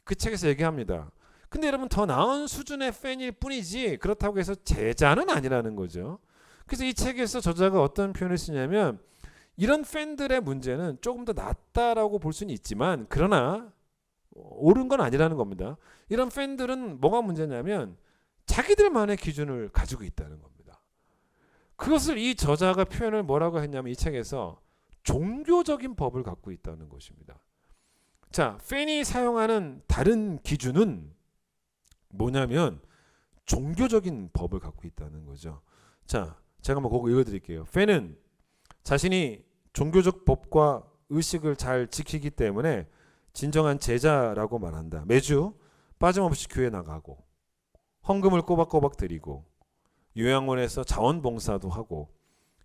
B: 그 책에서 얘기합니다. 근데 여러분 더 나은 수준의 팬일 뿐이지 그렇다고 해서 제자는 아니라는 거죠. 그래서 이 책에서 저자가 어떤 표현을 쓰냐면 이런 팬들의 문제는 조금 더 낫다라고 볼 수는 있지만 그러나 옳은 건 아니라는 겁니다. 이런 팬들은 뭐가 문제냐면 자기들만의 기준을 가지고 있다는 겁니다. 그것을 이 저자가 표현을 뭐라고 했냐면 이 책에서 종교적인 법을 갖고 있다는 것입니다. 자, 팬이 사용하는 다른 기준은 뭐냐면 종교적인 법을 갖고 있다는 거죠. 자, 제가 한번 그거 읽어드릴게요. 팬은 자신이 종교적 법과 의식을 잘 지키기 때문에 진정한 제자라고 말한다. 매주 빠짐없이 교회 나가고 헌금을 꼬박꼬박 드리고 요양원에서 자원봉사도 하고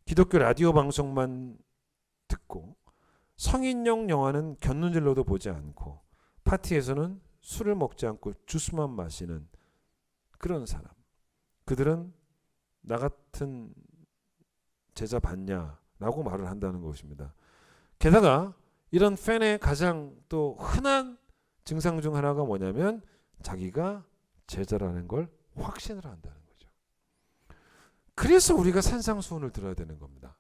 B: 기독교 라디오 방송만 듣고 성인용 영화는 곁눈질로도 보지 않고 파티에서는 술을 먹지 않고 주스만 마시는 그런 사람. 그들은 나 같은 제자 받냐라고 말을 한다는 것입니다. 게다가 이런 팬의 가장 또 흔한 증상 중 하나가 뭐냐면 자기가 제자라는 걸 확신을 한다는 거죠. 그래서 우리가 산상수훈을 들어야 되는 겁니다.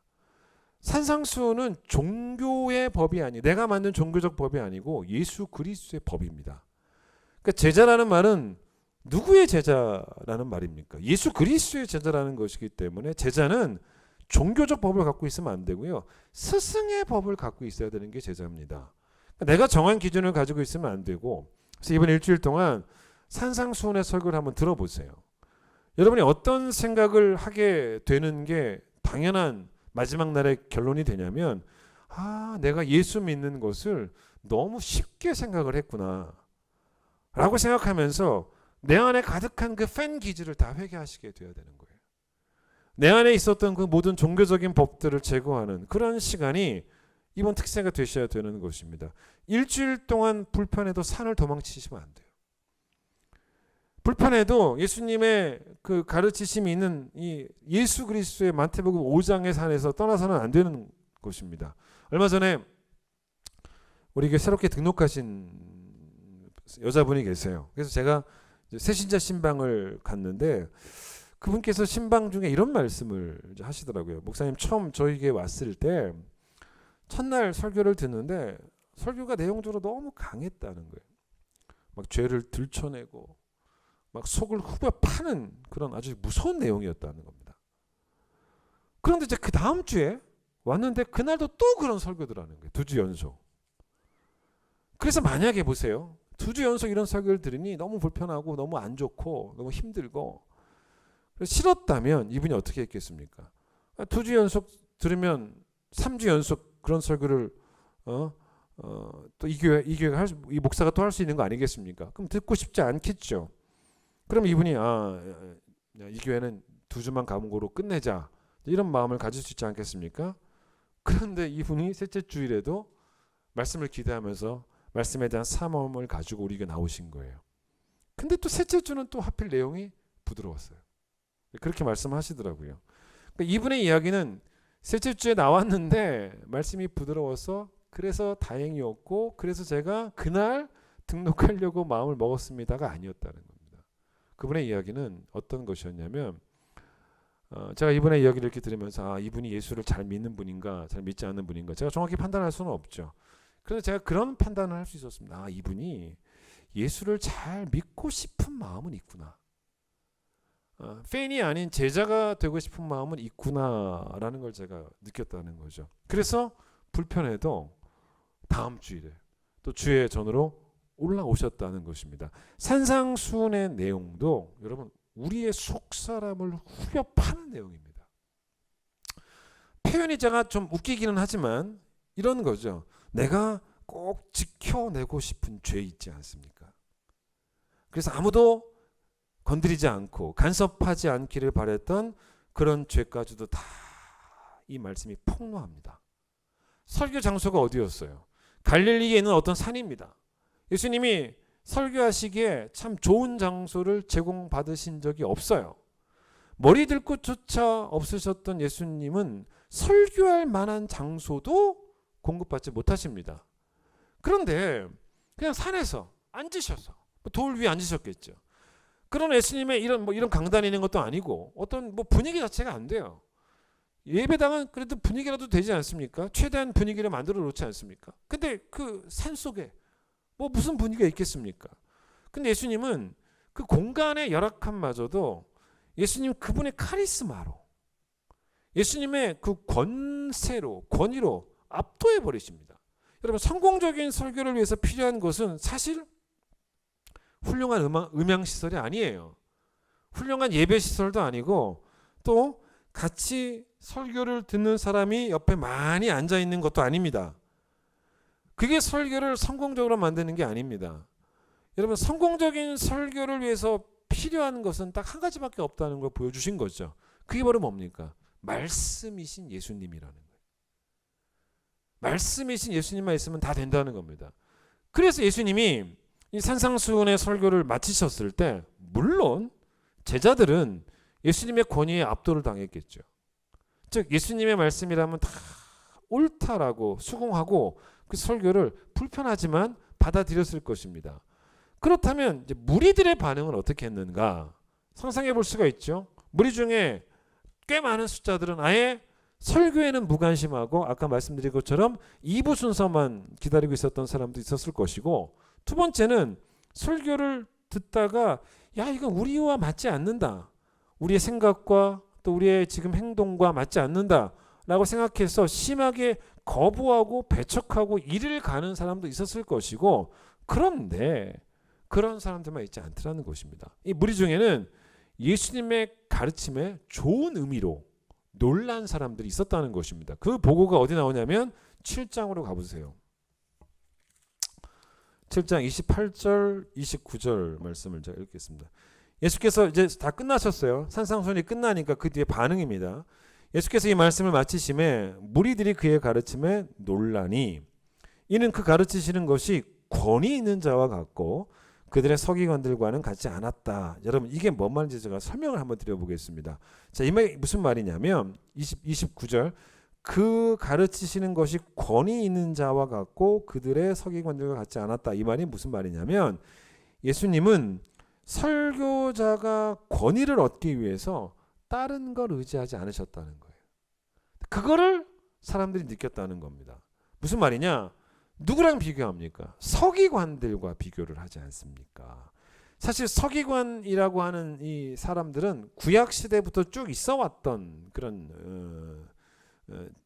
B: 산상수훈은 종교의 법이 아니, 내가 만든 종교적 법이 아니고 예수 그리스도의 법입니다. 그러니까 제자라는 말은 누구의 제자라는 말입니까? 예수 그리스도의 제자라는 것이기 때문에 제자는 종교적 법을 갖고 있으면 안 되고요. 스승의 법을 갖고 있어야 되는 게 제자입니다. 그러니까 내가 정한 기준을 가지고 있으면 안 되고, 그래서 이번 일주일 동안 산상수훈의 설교를 한번 들어보세요. 여러분이 어떤 생각을 하게 되는 게 당연한 마지막 날의 결론이 되냐면, 아, 내가 예수 믿는 것을 너무 쉽게 생각을 했구나 라고 생각하면서 내 안에 가득한 그 팬 기질을 다 회개하시게 되어야 되는 거예요. 내 안에 있었던 그 모든 종교적인 법들을 제거하는 그런 시간이 이번 특세가 되셔야 되는 것입니다. 일주일 동안 불편해도 산을 도망치시면 안 돼요. 불편해도 예수님의 그 가르치심이 있는 이 예수 그리스도의 마태복음 5장의 산에서 떠나서는 안 되는 것입니다. 얼마 전에 우리 새롭게 등록하신 여자분이 계세요. 그래서 제가 새신자 신방을 갔는데 그분께서 신방 중에 이런 말씀을 하시더라고요. 목사님 처음 저에게 왔을 때 첫날 설교를 듣는데 설교가 내용적으로 너무 강했다는 거예요. 막 죄를 들춰내고 막 속을 후벼 파는 그런 아주 무서운 내용이었다는 겁니다. 그런데 이제 그 다음 주에 왔는데 그날도 또 그런 설교들 하는 거예요. 2주 연속. 그래서 만약에 보세요. 2주 연속 이런 설교를 들으니 너무 불편하고 너무 안 좋고 너무 힘들고 싫었다면 이분이 어떻게 했겠습니까? 2주 연속 들으면 3주 연속 그런 설교를 또 이 교회가 이 목사가 또 할 수 있는 거 아니겠습니까? 그럼 듣고 싶지 않겠죠. 그럼 이분이 이 교회는 2주만 감고로 끝내자 이런 마음을 가질 수 있지 않겠습니까? 그런데 이분이 셋째 주일에도 말씀을 기대하면서 말씀에 대한 사모함을 가지고 우리에게 나오신 거예요. 근데 또 셋째 주는 또 하필 내용이 부드러웠어요. 그렇게 말씀하시더라고요. 그러니까 이분의 이야기는 셋째 주에 나왔는데 말씀이 부드러워서 그래서 다행이었고 그래서 제가 그날 등록하려고 마음을 먹었습니다가 아니었다는 겁니다. 그분의 이야기는 어떤 것이었냐면 제가 이분의 이야기를 이렇게 들으면서 이분이 예수를 잘 믿는 분인가 잘 믿지 않는 분인가 제가 정확히 판단할 수는 없죠. 그래서 제가 그런 판단을 할 수 있었습니다. 이분이 예수를 잘 믿고 싶은 마음은 있구나. 팬이 아닌 제자가 되고 싶은 마음은 있구나라는 걸 제가 느꼈다는 거죠. 그래서 불편해도 다음 주일에 또 주의 전으로 올라오셨다는 것입니다. 산상수훈의 내용도 여러분 우리의 속사람을 후벼 파는 내용입니다. 표현이 제가 좀 웃기기는 하지만 이런 거죠. 내가 꼭 지켜내고 싶은 죄 있지 않습니까? 그래서 아무도 건드리지 않고 간섭하지 않기를 바랬던 그런 죄까지도 다 이 말씀이 폭로합니다. 설교 장소가 어디였어요? 갈릴리에 있는 어떤 산입니다. 예수님이 설교하시기에 참 좋은 장소를 제공받으신 적이 없어요. 머리 들 곳조차 없으셨던 예수님은 설교할 만한 장소도 공급받지 못하십니다. 그런데 그냥 산에서 앉으셔서 돌 위에 앉으셨겠죠. 그런 예수님의 이런 강단이 있는 것도 아니고 어떤 분위기 자체가 안 돼요. 예배당은 그래도 분위기라도 되지 않습니까? 최대한 분위기를 만들어 놓지 않습니까? 근데 그 산 속에 무슨 분위기가 있겠습니까? 근데 예수님은 그 공간의 열악함마저도 예수님 그분의 카리스마로, 예수님의 그 권위로 압도해 버리십니다. 여러분, 성공적인 설교를 위해서 필요한 것은 사실 훌륭한 음향시설이 아니에요. 훌륭한 예배시설도 아니고 또 같이 설교를 듣는 사람이 옆에 많이 앉아있는 것도 아닙니다. 그게 설교를 성공적으로 만드는 게 아닙니다. 여러분, 성공적인 설교를 위해서 필요한 것은 딱 한 가지밖에 없다는 걸 보여주신 거죠. 그게 바로 뭡니까? 말씀이신 예수님이라는 거예요. 말씀이신 예수님만 있으면 다 된다는 겁니다. 그래서 예수님이 이 산상수훈의 설교를 마치셨을 때 물론 제자들은 예수님의 권위에 압도를 당했겠죠. 즉 예수님의 말씀이라면 다 옳다라고 수긍하고 그 설교를 불편하지만 받아들였을 것입니다. 그렇다면 이제 무리들의 반응은 어떻게 했는가 상상해 볼 수가 있죠. 무리 중에 꽤 많은 숫자들은 아예 설교에는 무관심하고 아까 말씀드린 것처럼 2부 순서만 기다리고 있었던 사람도 있었을 것이고, 두 번째는 설교를 듣다가 야 이건 우리와 맞지 않는다, 우리의 생각과 또 우리의 지금 행동과 맞지 않는다라고 생각해서 심하게 거부하고 배척하고 이를 가는 사람도 있었을 것이고, 그런데 그런 사람들만 있지 않더라는 것입니다. 이 무리 중에는 예수님의 가르침에 좋은 의미로 놀란 사람들이 있었다는 것입니다. 그 보고가 어디 나오냐면 7장으로 가보세요. 7장 28절 29절 말씀을 제가 읽겠습니다. 예수께서 이제 다 끝나셨어요. 산상수훈이 끝나니까 그 뒤에 반응입니다. 예수께서 이 말씀을 마치심에 무리들이 그의 가르침에 놀라니 이는 그 가르치시는 것이 권위 있는 자와 같고 그들의 서기관들과는 같지 않았다. 여러분 이게 뭔 말인지 제가 설명을 한번 드려보겠습니다. 자, 이 말이 무슨 말이냐면 29절 그 가르치시는 것이 권위 있는 자와 같고 그들의 서기관들과 같지 않았다. 이 말이 무슨 말이냐면 예수님은 설교자가 권위를 얻기 위해서 다른 걸 의지하지 않으셨다는 거예요. 그거를 사람들이 느꼈다는 겁니다. 무슨 말이냐? 누구랑 비교합니까? 서기관들과 비교를 하지 않습니까? 사실 서기관이라고 하는 이 사람들은 구약 시대부터 쭉 있어 왔던 그런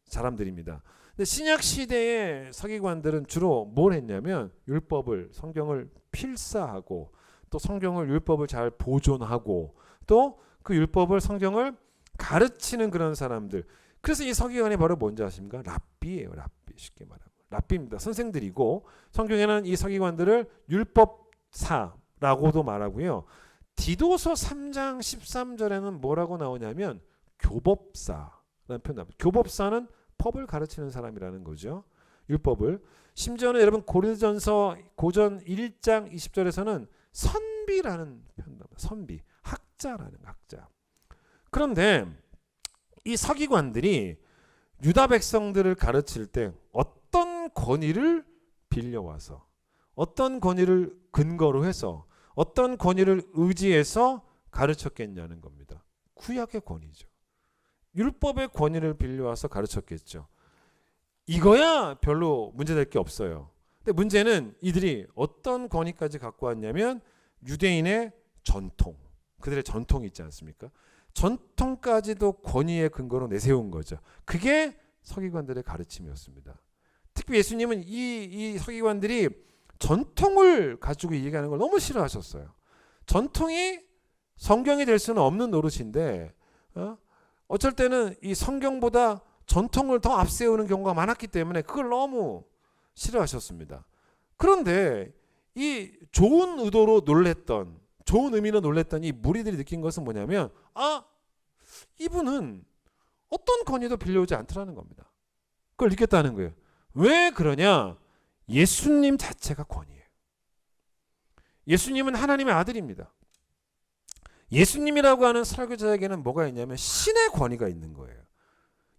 B: 사람들입니다. 근데 신약 시대의 서기관들은 주로 뭘 했냐면 율법을, 성경을 필사하고 또 성경을, 율법을 잘 보존하고 또 그 율법을, 성경을 가르치는 그런 사람들. 그래서 이 서기관이 바로 뭔지 아십니까? 랍비예요. 랍비. 쉽게 말하면 랍비입니다. 선생들이고 성경에는 이 서기관들을 율법사라고도 말하고요. 디도서 3장 13절에는 뭐라고 나오냐면 교법사라는 표현 나옵니다. 교법사는 법을 가르치는 사람이라는 거죠. 율법을. 심지어는 여러분 고린도전서 고전 1장 20절에서는 선비라는 표현 나옵니다. 선비. 학자라는 학자. 그런데 이 서기관들이 유다 백성들을 가르칠 때 어떤 권위를 빌려와서 어떤 권위를 근거로 해서 어떤 권위를 의지해서 가르쳤겠냐는 겁니다. 구약의 권위죠. 율법의 권위를 빌려와서 가르쳤겠죠. 이거야 별로 문제될 게 없어요. 근데 문제는 이들이 어떤 권위까지 갖고 왔냐면 유대인의 전통, 그들의 전통이 있지 않습니까? 전통까지도 권위의 근거로 내세운 거죠. 그게 서기관들의 가르침이었습니다. 특히 예수님은 이 서기관들이 전통을 가지고 얘기하는 걸 너무 싫어하셨어요. 전통이 성경이 될 수는 없는 노릇인데 어쩔 때는 이 성경보다 전통을 더 앞세우는 경우가 많았기 때문에 그걸 너무 싫어하셨습니다. 그런데 이 좋은 의도로 놀랬던, 좋은 의미로 놀랬던 이 무리들이 느낀 것은 뭐냐면 이분은 어떤 권위도 빌려오지 않더라는 겁니다. 그걸 느꼈다는 거예요. 왜 그러냐? 예수님 자체가 권위예요. 예수님은 하나님의 아들입니다. 예수님이라고 하는 설교자에게는 뭐가 있냐면 신의 권위가 있는 거예요.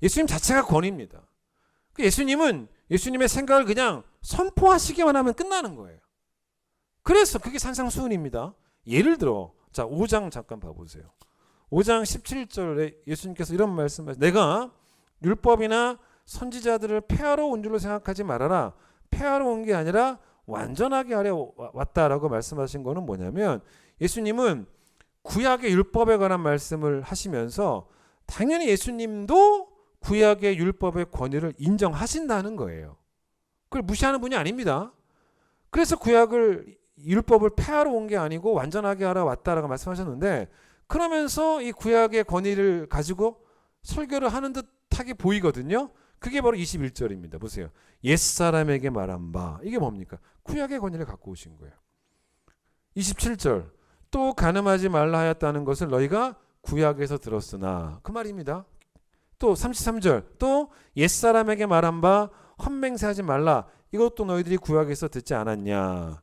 B: 예수님 자체가 권위입니다. 예수님은 예수님의 생각을 그냥 선포하시기만 하면 끝나는 거예요. 그래서 그게 산상수훈입니다. 예를 들어 자 5장 잠깐 봐보세요. 5장 17절에 예수님께서 이런 말씀하세요. 내가 율법이나 선지자들을 폐하러 온 줄로 생각하지 말아라. 폐하러 온 게 아니라 완전하게 하려 왔다라고 말씀하신 거는 뭐냐면 예수님은 구약의 율법에 관한 말씀을 하시면서 당연히 예수님도 구약의 율법의 권위를 인정하신다는 거예요. 그걸 무시하는 분이 아닙니다. 그래서 구약을 율법을 폐하러 온 게 아니고 완전하게 하러 왔다라고 말씀하셨는데 그러면서 이 구약의 권위를 가지고 설교를 하는 듯하게 보이거든요. 그게 바로 21절입니다. 보세요. 옛사람에게 말한 바 이게 뭡니까? 구약의 권위를 갖고 오신 거예요. 27절 또 간음하지 말라 하였다는 것을 너희가 구약에서 들었으나 그 말입니다. 또 33절 또 옛사람에게 말한 바 헛맹세하지 말라 이것도 너희들이 구약에서 듣지 않았냐.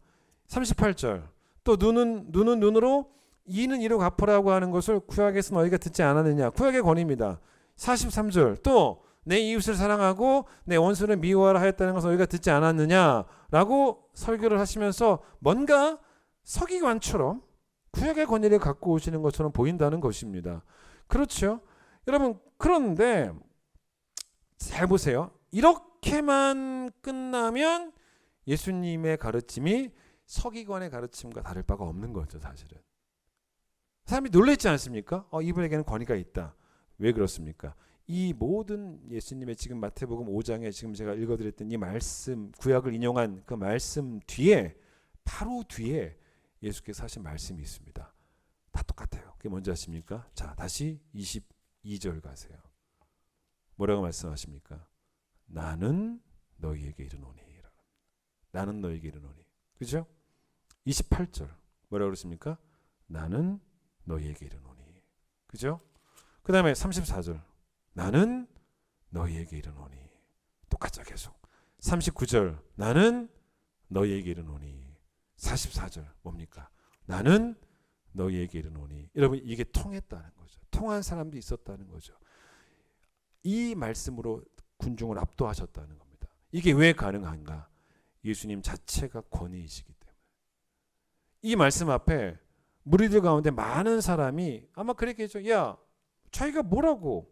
B: 38절 또 눈은 눈으로 이는 이로 갚으라고 하는 것을 구약에서 너희가 듣지 않았느냐. 구약의 권위입니다. 43절 또 내 이웃을 사랑하고 내 원수를 미워하라 하였다는 것을 너희가 듣지 않았느냐라고 설교를 하시면서 뭔가 서기관처럼 구약의 권위를 갖고 오시는 것처럼 보인다는 것입니다. 그렇죠? 여러분 그런데 잘 보세요. 이렇게만 끝나면 예수님의 가르침이 서기관의 가르침과 다를 바가 없는 거죠. 사실은 사람이 놀랬지 않습니까? 이분에게는 권위가 있다. 왜 그렇습니까? 이 모든 예수님의 지금 마태복음 5장에 지금 제가 읽어드렸던 이 말씀 구약을 인용한 그 말씀 뒤에 바로 뒤에 예수께서 하신 말씀이 있습니다. 다 똑같아요. 그게 뭔지 아십니까? 자 다시 22절 가세요. 뭐라고 말씀하십니까? 나는 너희에게 이르노니. 나는 너희에게 이르노니. 그죠? 28절 뭐라고 그랬습니까? 나는 너희에게 이르노니. 그죠? 그 다음에 34절 나는 너희에게 이르노니. 똑같죠 계속. 39절 나는 너희에게 이르노니. 44절 뭡니까? 나는 너희에게 이르노니. 여러분 이게 통했다는 거죠. 통한 사람도 있었다는 거죠. 이 말씀으로 군중을 압도하셨다는 겁니다. 이게 왜 가능한가? 예수님 자체가 권위이시기 때문에. 이 말씀 앞에 무리들 가운데 많은 사람이 아마 그랬겠죠. 야 자기가 뭐라고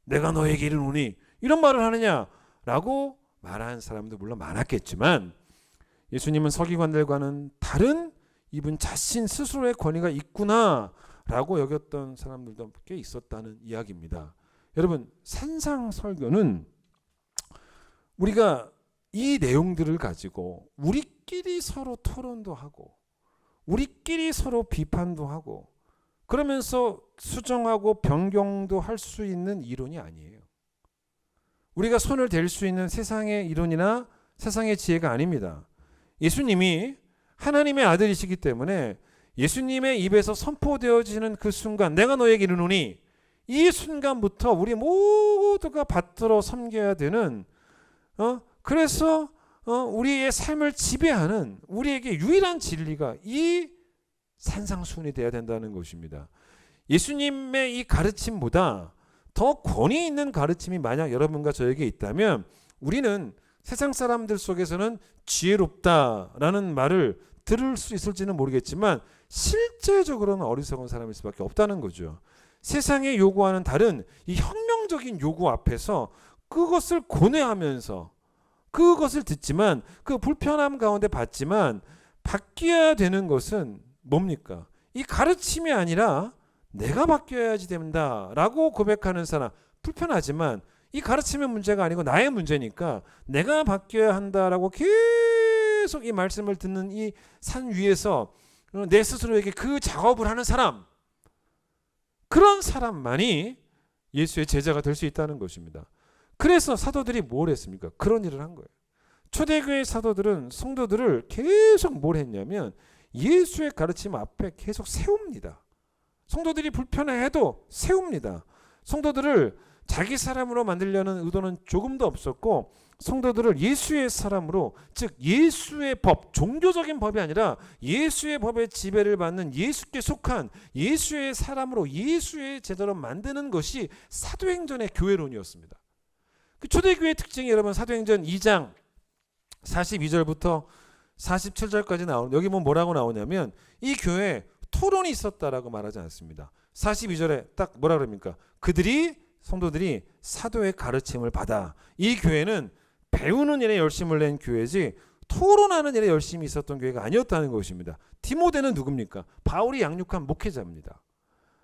B: 내가 너에게 이르노니 이런 말을 하느냐라고 말하는 사람도 물론 많았겠지만 예수님은 서기관들과는 다른 이분 자신 스스로의 권위가 있구나라고 여겼던 사람들도 꽤 있었다는 이야기입니다. 여러분 산상설교는 우리가 이 내용들을 가지고 우리끼리 서로 토론도 하고 우리끼리 서로 비판도 하고 그러면서 수정하고 변경도 할 수 있는 이론이 아니에요. 우리가 손을 댈 수 있는 세상의 이론이나 세상의 지혜가 아닙니다. 예수님이 하나님의 아들이시기 때문에 예수님의 입에서 선포되어지는 그 순간 내가 너에게 이르노니 이 순간부터 우리 모두가 받들어 섬겨야 되는 그래서 우리의 삶을 지배하는 우리에게 유일한 진리가 이 산상수훈이 되어야 된다는 것입니다. 예수님의 이 가르침보다 더 권위 있는 가르침이 만약 여러분과 저에게 있다면 우리는 세상 사람들 속에서는 지혜롭다라는 말을 들을 수 있을지는 모르겠지만 실제적으로는 어리석은 사람일 수밖에 없다는 거죠. 세상에 요구하는 다른 이 혁명적인 요구 앞에서 그것을 고뇌하면서 그것을 듣지만 그 불편함 가운데 받지만 바뀌어야 되는 것은 뭡니까? 이 가르침이 아니라 내가 바뀌어야지 된다라고 고백하는 사람 불편하지만 이 가르침의 문제가 아니고 나의 문제니까 내가 바뀌어야 한다라고 계속 이 말씀을 듣는 이 산 위에서 내 스스로에게 그 작업을 하는 사람 그런 사람만이 예수의 제자가 될 수 있다는 것입니다. 그래서 사도들이 뭘 했습니까? 그런 일을 한 거예요. 초대교회 사도들은 성도들을 계속 뭘 했냐면 예수의 가르침 앞에 계속 세웁니다. 성도들이 불편해해도 세웁니다. 성도들을 자기 사람으로 만들려는 의도는 조금도 없었고 성도들을 예수의 사람으로 즉 예수의 법, 종교적인 법이 아니라 예수의 법의 지배를 받는 예수께 속한 예수의 사람으로 예수의 제자로 만드는 것이 사도행전의 교회론이었습니다. 그 초대교회의 특징이 여러분 사도행전 2장 42절부터 47절까지 나오는 여기 뭐라고 나오냐면 이 교회에 토론이 있었다라고 말하지 않습니다. 42절에 딱 뭐라 그럽니까? 성도들이 사도의 가르침을 받아. 이 교회는 배우는 일에 열심을 낸 교회지 토론하는 일에 열심히 있었던 교회가 아니었다는 것입니다. 디모데는 누굽니까? 바울이 양육한 목회자입니다.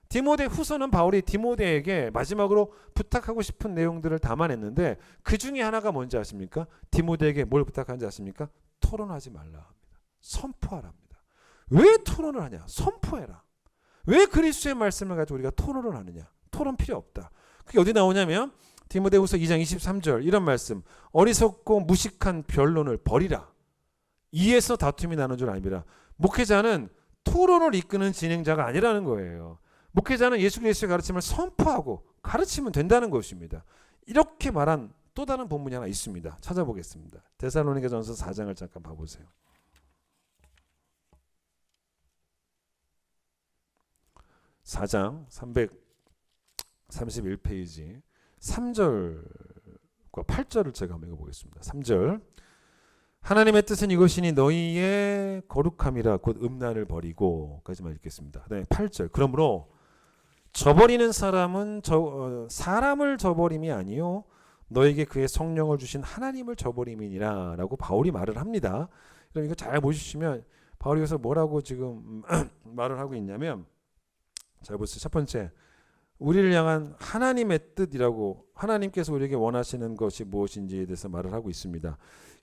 B: 디모데 후서는 바울이 디모데에게 마지막으로 부탁하고 싶은 내용들을 담아냈는데 그 중에 하나가 뭔지 아십니까? 디모데에게 뭘 부탁하는지 아십니까? 토론하지 말라 합니다. 선포하라 합니다. 왜 토론을 하냐? 선포해라. 왜 그리스도의 말씀을 가지고 우리가 토론을 하느냐? 토론 필요 없다. 그게 어디 나오냐면 디모데후서 2장 23절 이런 말씀. 어리석고 무식한 변론을 버리라. 이에서 다툼이 나는 줄 알미라. 목회자는 토론을 이끄는 진행자가 아니라는 거예요. 목회자는 예수 그리스도의 가르침을 선포하고 가르치면 된다는 것입니다. 이렇게 말한 또 다른 본문이 하나 있습니다. 찾아보겠습니다. 데살로니가전서 4장을 잠깐 봐보세요. 4장 331페이지 3절과 8절을 제가 한번 읽어보겠습니다. 3절 하나님의 뜻은 이것이니 너희의 거룩함이라 곧 음란을 버리고 까지만 읽겠습니다. 그다음에 8절 그러므로 저버리는 사람은 사람을 저버림이 아니요 너에게 그의 성령을 주신 하나님을 저버림이니라 라고 바울이 말을 합니다. 그럼 이거 잘 보시면 바울이 여기서 뭐라고 지금 말을 하고 있냐면 잘 보세요. 첫 번째 우리를 향한 하나님의 뜻이라고 하나님께서 우리에게 원하시는 것이 무엇인지에 대해서 말을 하고 있습니다.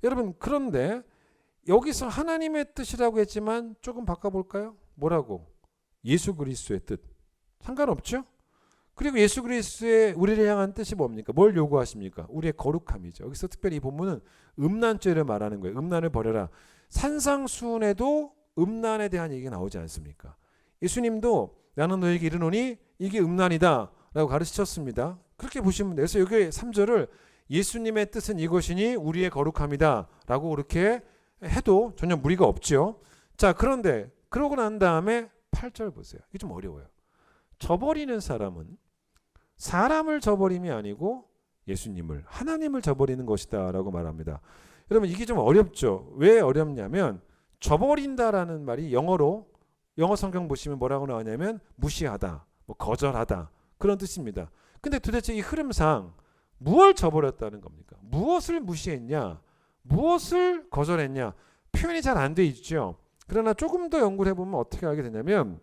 B: 여러분 그런데 여기서 하나님의 뜻이라고 했지만 조금 바꿔볼까요? 뭐라고? 예수 그리스도의 뜻. 상관없죠? 그리고 예수 그리스도의 우리를 향한 뜻이 뭡니까? 뭘 요구하십니까? 우리의 거룩함이죠. 여기서 특별히 이 본문은 음란죄를 말하는 거예요. 음란을 버려라. 산상수훈에도 음란에 대한 얘기가 나오지 않습니까? 예수님도 나는 너에게 이르노니 이게 음란이다 라고 가르치셨습니다. 그렇게 보시면 돼요. 그래서 여기 3절을 예수님의 뜻은 이것이니 우리의 거룩함이다 라고 그렇게 해도 전혀 무리가 없죠. 자 그런데 그러고 난 다음에 8절 보세요. 이게 좀 어려워요. 저버리는 사람은 사람을 저버림이 아니고 예수님을 하나님을 저버리는 것이다 라고 말합니다. 여러분 이게 좀 어렵죠. 왜 어렵냐면 저버린다라는 말이 영어 성경 보시면 뭐라고 나오냐면 무시하다, 거절하다 그런 뜻입니다. 근데 도대체 이 흐름상 무엇을 저버렸다는 겁니까? 무엇을 무시했냐? 무엇을 거절했냐? 표현이 잘 안 돼 있죠. 그러나 조금 더 연구를 해보면 어떻게 하게 되냐면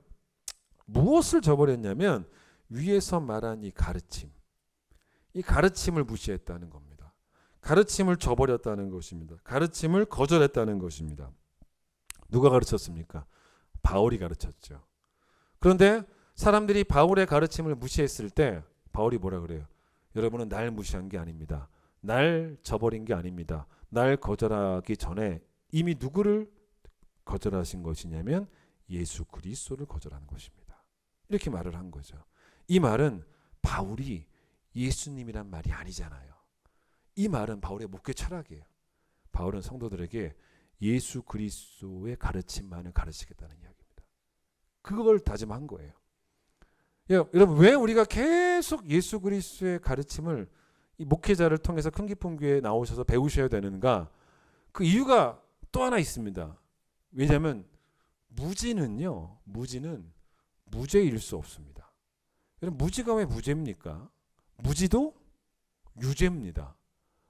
B: 무엇을 저버렸냐면 위에서 말한 이 가르침을 무시했다는 겁니다. 가르침을 저버렸다는 것입니다. 가르침을 거절했다는 것입니다. 누가 가르쳤습니까? 바울이 가르쳤죠. 그런데 사람들이 바울의 가르침을 무시했을 때 바울이 뭐라 그래요? 여러분은 날 무시한 게 아닙니다. 날 저버린 게 아닙니다. 날 거절하기 전에 이미 누구를 거절하신 것이냐면 예수 그리스도를 거절하는 것입니다. 이렇게 말을 한 거죠. 이 말은 바울이 예수님이란 말이 아니잖아요. 이 말은 바울의 목회 철학이에요. 바울은 성도들에게 예수 그리스도의 가르침만을 가르치겠다는 이야기입니다. 그걸 다짐한 거예요. 여러분 왜 우리가 계속 예수 그리스도의 가르침을 이 목회자를 통해서 큰 기쁨 교회에 나오셔서 배우셔야 되는가? 그 이유가 또 하나 있습니다. 왜냐하면 무지는 무죄일 수 없습니다. 여러분 무지가 왜 무죄입니까? 무지도 유죄입니다.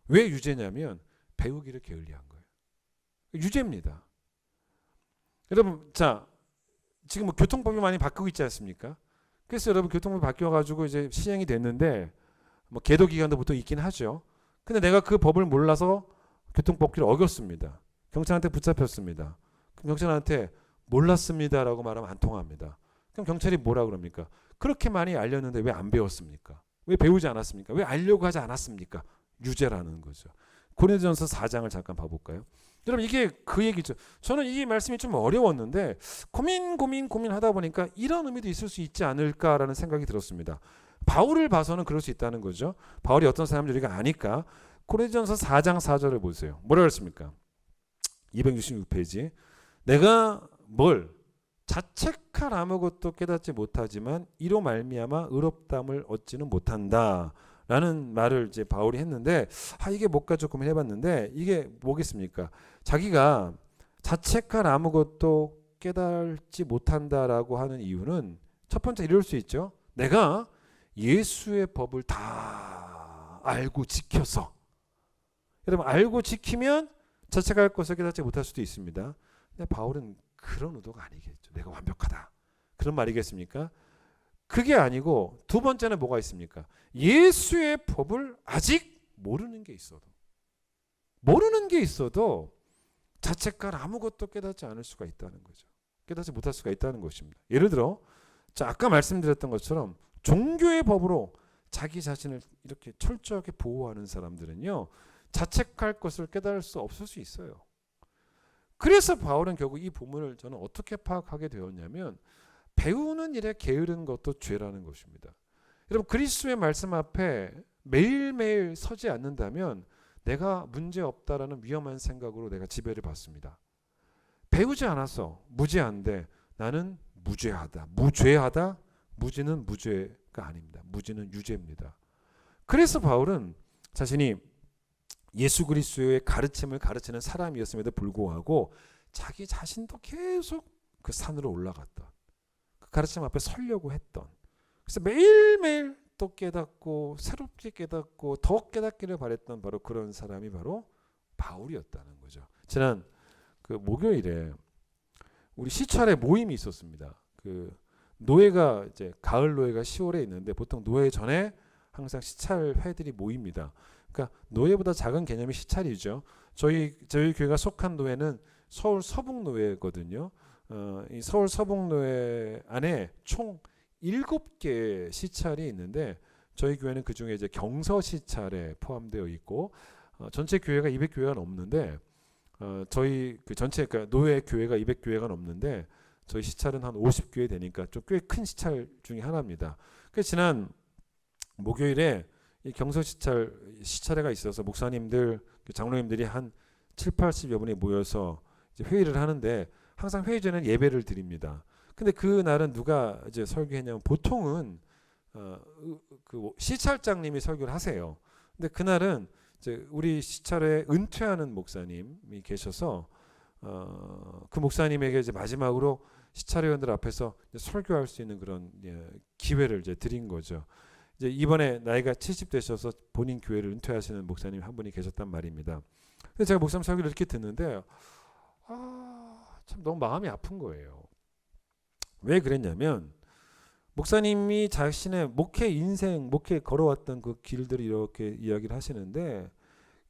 B: 왜 유죄냐면 배우기를 게을리한 거예요. 유죄입니다. 여러분 자 지금 교통법이 많이 바뀌고 있지 않습니까? 그래서 여러분 교통법이 바뀌어가지고 이제 시행이 됐는데 계도 기간도 보통 있긴 하죠. 근데 내가 그 법을 몰라서 교통법규를 어겼습니다. 경찰한테 붙잡혔습니다. 그럼 경찰한테 몰랐습니다라고 말하면 안 통합니다. 그럼 경찰이 뭐라 그럽니까? 그렇게 많이 알렸는데 왜 안 배웠습니까? 왜 배우지 않았습니까? 왜 알려고 하지 않았습니까? 유죄라는 거죠. 고린도전서 4장을 잠깐 봐볼까요? 여러분 이게 그 얘기죠. 저는 이 말씀이 좀 어려웠는데 고민하다 보니까 이런 의미도 있을 수 있지 않을까라는 생각이 들었습니다. 바울을 봐서는 그럴 수 있다는 거죠. 바울이 어떤 사람인지 우리가 아니까. 고린도전서 4장 4절을 보세요. 뭐라고 했습니까? 266페이지. 내가 뭘 자책할 아무것도 깨닫지 못하지만 이로 말미암아 의롭다함을 얻지는 못한다 라는 말을 이제 바울이 했는데, 이게 뭘까 좀 고민해봤는데, 이게 뭐겠습니까? 자기가 자책할 아무것도 깨달지 못한다라고 하는 이유는 첫 번째 이럴 수 있죠. 내가 예수의 법을 다 알고 지켜서. 여러분, 알고 지키면 자책할 것을 깨닫지 못할 수도 있습니다. 근데 바울은 그런 의도가 아니겠죠. 내가 완벽하다, 그런 말이겠습니까? 그게 아니고, 두 번째는 뭐가 있습니까? 예수의 법을 아직 모르는 게 있어도 자책할 아무것도 깨닫지 않을 수가 있다는 거죠. 깨닫지 못할 수가 있다는 것입니다. 예를 들어, 자, 아까 말씀드렸던 것처럼 종교의 법으로 자기 자신을 이렇게 철저하게 보호하는 사람들은요, 자책할 것을 깨달을 수 없을 수 있어요. 그래서 바울은 결국 이 본문을 저는 어떻게 파악하게 되었냐면, 배우는 일에 게으른 것도 죄라는 것입니다. 여러분, 그리스도의 말씀 앞에 매일매일 서지 않는다면 내가 문제없다라는 위험한 생각으로 내가 지배를 받습니다. 배우지 않아서 무죄한데 나는 무죄하다. 무지는 무죄가 아닙니다. 무지는 유죄입니다. 그래서 바울은 자신이 예수 그리스도의 가르침을 가르치는 사람이었음에도 불구하고 자기 자신도 계속 그 산으로 올라갔던, 그 가르침 앞에 서려고 했던, 그래서 매일매일 또 깨닫고 새롭게 깨닫고 더 깨닫기를 바랬던 바로 그런 사람이 바로 바울이었다는 거죠. 지난 그 목요일에 우리 시찰회 모임이 있었습니다. 그 노예가 이제 가을 노예가 10월에 있는데 보통 노예 전에 항상 시찰회들이 모입니다. 그러니까 노예보다 작은 개념이 시찰이죠. 저희 교회가 속한 노예는 서울 서북 노예거든요. 이 서울 서북 노예 안에 총 7개 시찰이 있는데 저희 교회는 그 중에 이제 경서 시찰에 포함되어 있고, 전체 교회가 200교회가 넘는데 저희 그 전체 그러니까 노예 교회가 200교회가 넘는데 저희 시찰은 한 50교회 되니까 좀 꽤 큰 시찰 중에 하나입니다. 그래서 지난 목요일에 이 경서 시찰회가 있어서 목사님들, 장로님들이 한 7, 80여 분이 모여서 이제 회의를 하는데 항상 회의 전에 예배를 드립니다. 근데 그 날은 누가 이제 설교했냐면 보통은 그 시찰장님이 설교를 하세요. 근데 그날은 이제 우리 시찰에 은퇴하는 목사님이 계셔서 그 목사님에게 이제 마지막으로 시찰회원들 앞에서 이제 설교할 수 있는 그런 기회를 이제 드린 거죠. 이제 이번에 나이가 70 되셔서 본인 교회를 은퇴하시는 목사님 한 분이 계셨단 말입니다. 그래서 제가 목사님 설교를 이렇게 듣는데 참 너무 마음이 아픈 거예요. 왜 그랬냐면 목사님이 자신의 목회 인생, 목회 걸어왔던 그 길들을 이렇게 이야기를 하시는데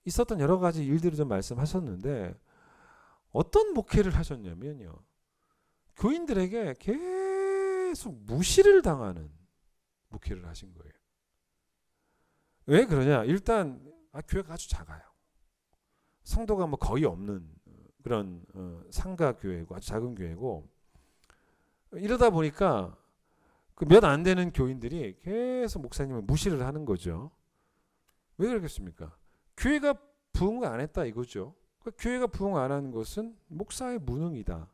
B: 있었던 여러 가지 일들을 좀 말씀하셨는데 어떤 목회를 하셨냐면요. 교인들에게 계속 무시를 당하는 목회를 하신 거예요. 왜 그러냐? 일단 교회가 아주 작아요. 성도가 뭐 거의 없는 그런 상가 교회고 아주 작은 교회고, 이러다 보니까 그 몇 안 되는 교인들이 계속 목사님을 무시를 하는 거죠. 왜 그러겠습니까? 교회가 부흥을 안 했다 이거죠. 교회가 부흥 안 하는 것은 목사의 무능이다.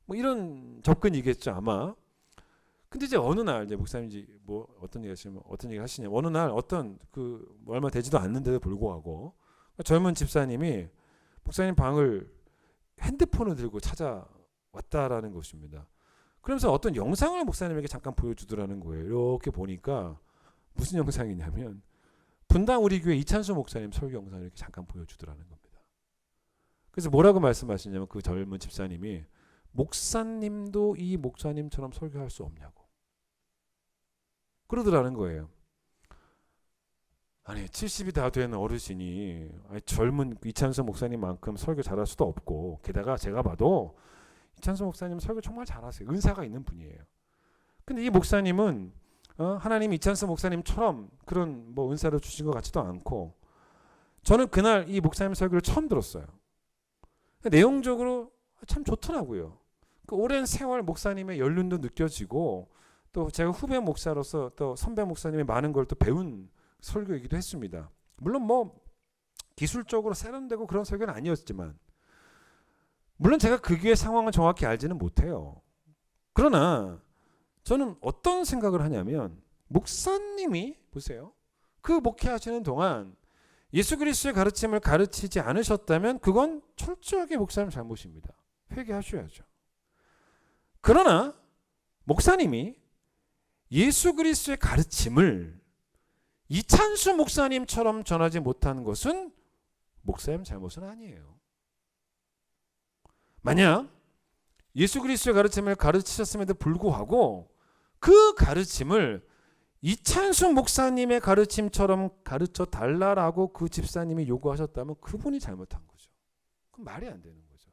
B: 뭐 이런 접근이겠죠 아마. 근데 이제 어느 날 이제 목사님이 뭐 어떤 얘기 하시냐. 어느 날 어떤 그 얼마 되지도 않는데도 불구하고 젊은 집사님이 목사님 방을 핸드폰을 들고 찾아왔다라는 것입니다. 그러면서 어떤 영상을 목사님에게 잠깐 보여주더라는 거예요. 이렇게 보니까 무슨 영상이냐면 분당 우리 교회 이찬수 목사님 설교 영상을 이렇게 잠깐 보여주더라는 겁니다. 그래서 뭐라고 말씀하시냐면 그 젊은 집사님이 목사님도 이 목사님처럼 설교할 수 없냐고 그러더라는 거예요. 아니 70이 다 된 어르신이 젊은 이찬수 목사님만큼 설교 잘할 수도 없고, 게다가 제가 봐도 이찬수 목사님 설교 정말 잘하세요. 은사가 있는 분이에요. 근데 이 목사님은 하나님이 이찬수 목사님처럼 그런 뭐 은사를 주신 것 같지도 않고, 저는 그날 이 목사님 설교를 처음 들었어요. 내용적으로 참 좋더라고요. 그 오랜 세월 목사님의 연륜도 느껴지고, 또 제가 후배 목사로서 또 선배 목사님의 많은 걸 또 배운 설교이기도 했습니다. 물론 뭐 기술적으로 세련되고 그런 설교는 아니었지만, 물론 제가 그 교회 상황을 정확히 알지는 못해요. 그러나 저는 어떤 생각을 하냐면 목사님이 보세요. 그 목회하시는 동안 예수 그리스도의 가르침을 가르치지 않으셨다면 그건 철저하게 목사님 잘못입니다. 회개하셔야죠. 그러나 목사님이 예수 그리스도의 가르침을 이찬수 목사님처럼 전하지 못하는 것은 목사님 잘못은 아니에요. 만약 예수 그리스도의 가르침을 가르치셨음에도 불구하고 그 가르침을 이찬수 목사님의 가르침처럼 가르쳐 달라라고 그 집사님이 요구하셨다면 그분이 잘못한 거죠. 그건 말이 안 되는 거죠.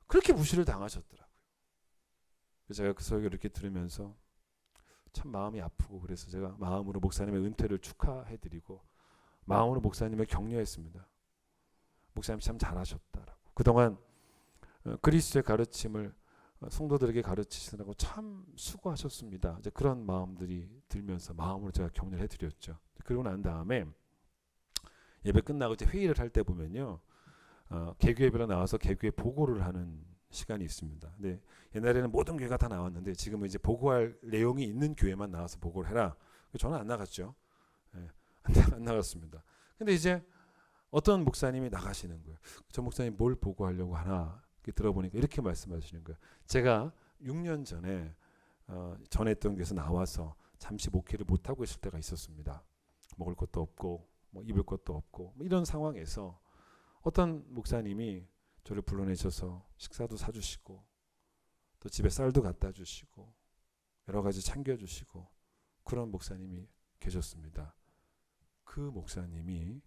B: 그렇게 무시를 당하셨더라고요. 그래서 제가 그 설교를 이렇게 들으면서 참 마음이 아프고 그래서 제가 마음으로 목사님의 은퇴를 축하해드리고 마음으로 목사님을 격려했습니다. 목사님 참 잘하셨다라고. 그동안 그리스도의 가르침을 성도들에게 가르치시느라고 참 수고하셨습니다. 이제 그런 마음들이 들면서 마음으로 제가 격려를 해드렸죠. 그러고 난 다음에 예배 끝나고 이제 회의를 할 때 보면요, 개교 예배로 나와서 개교에 보고를 하는 시간이 있습니다. 근데 옛날에는 모든 교회가 다 나왔는데 지금은 이제 보고할 내용이 있는 교회만 나와서 보고를 해라. 저는 안 나갔죠. 안 나갔습니다. 근데 이제 어떤 목사님이 나가시는 거예요. 저 목사님 뭘 보고하려고 하나 들어보니까 이렇게 말씀하시는 거예요. 제가 6년 전에 전했던 교회에서 나와서 잠시 목회를 못하고 있을 때가 있었습니다. 먹을 것도 없고 뭐 입을 것도 없고 뭐 이런 상황에서 어떤 목사님이 저를 불러내셔서 식사도 사주시고 또 집에 쌀도 갖다 주시고 여러 가지 챙겨주시고 그런 목사님이 계셨습니다. 그 목사님이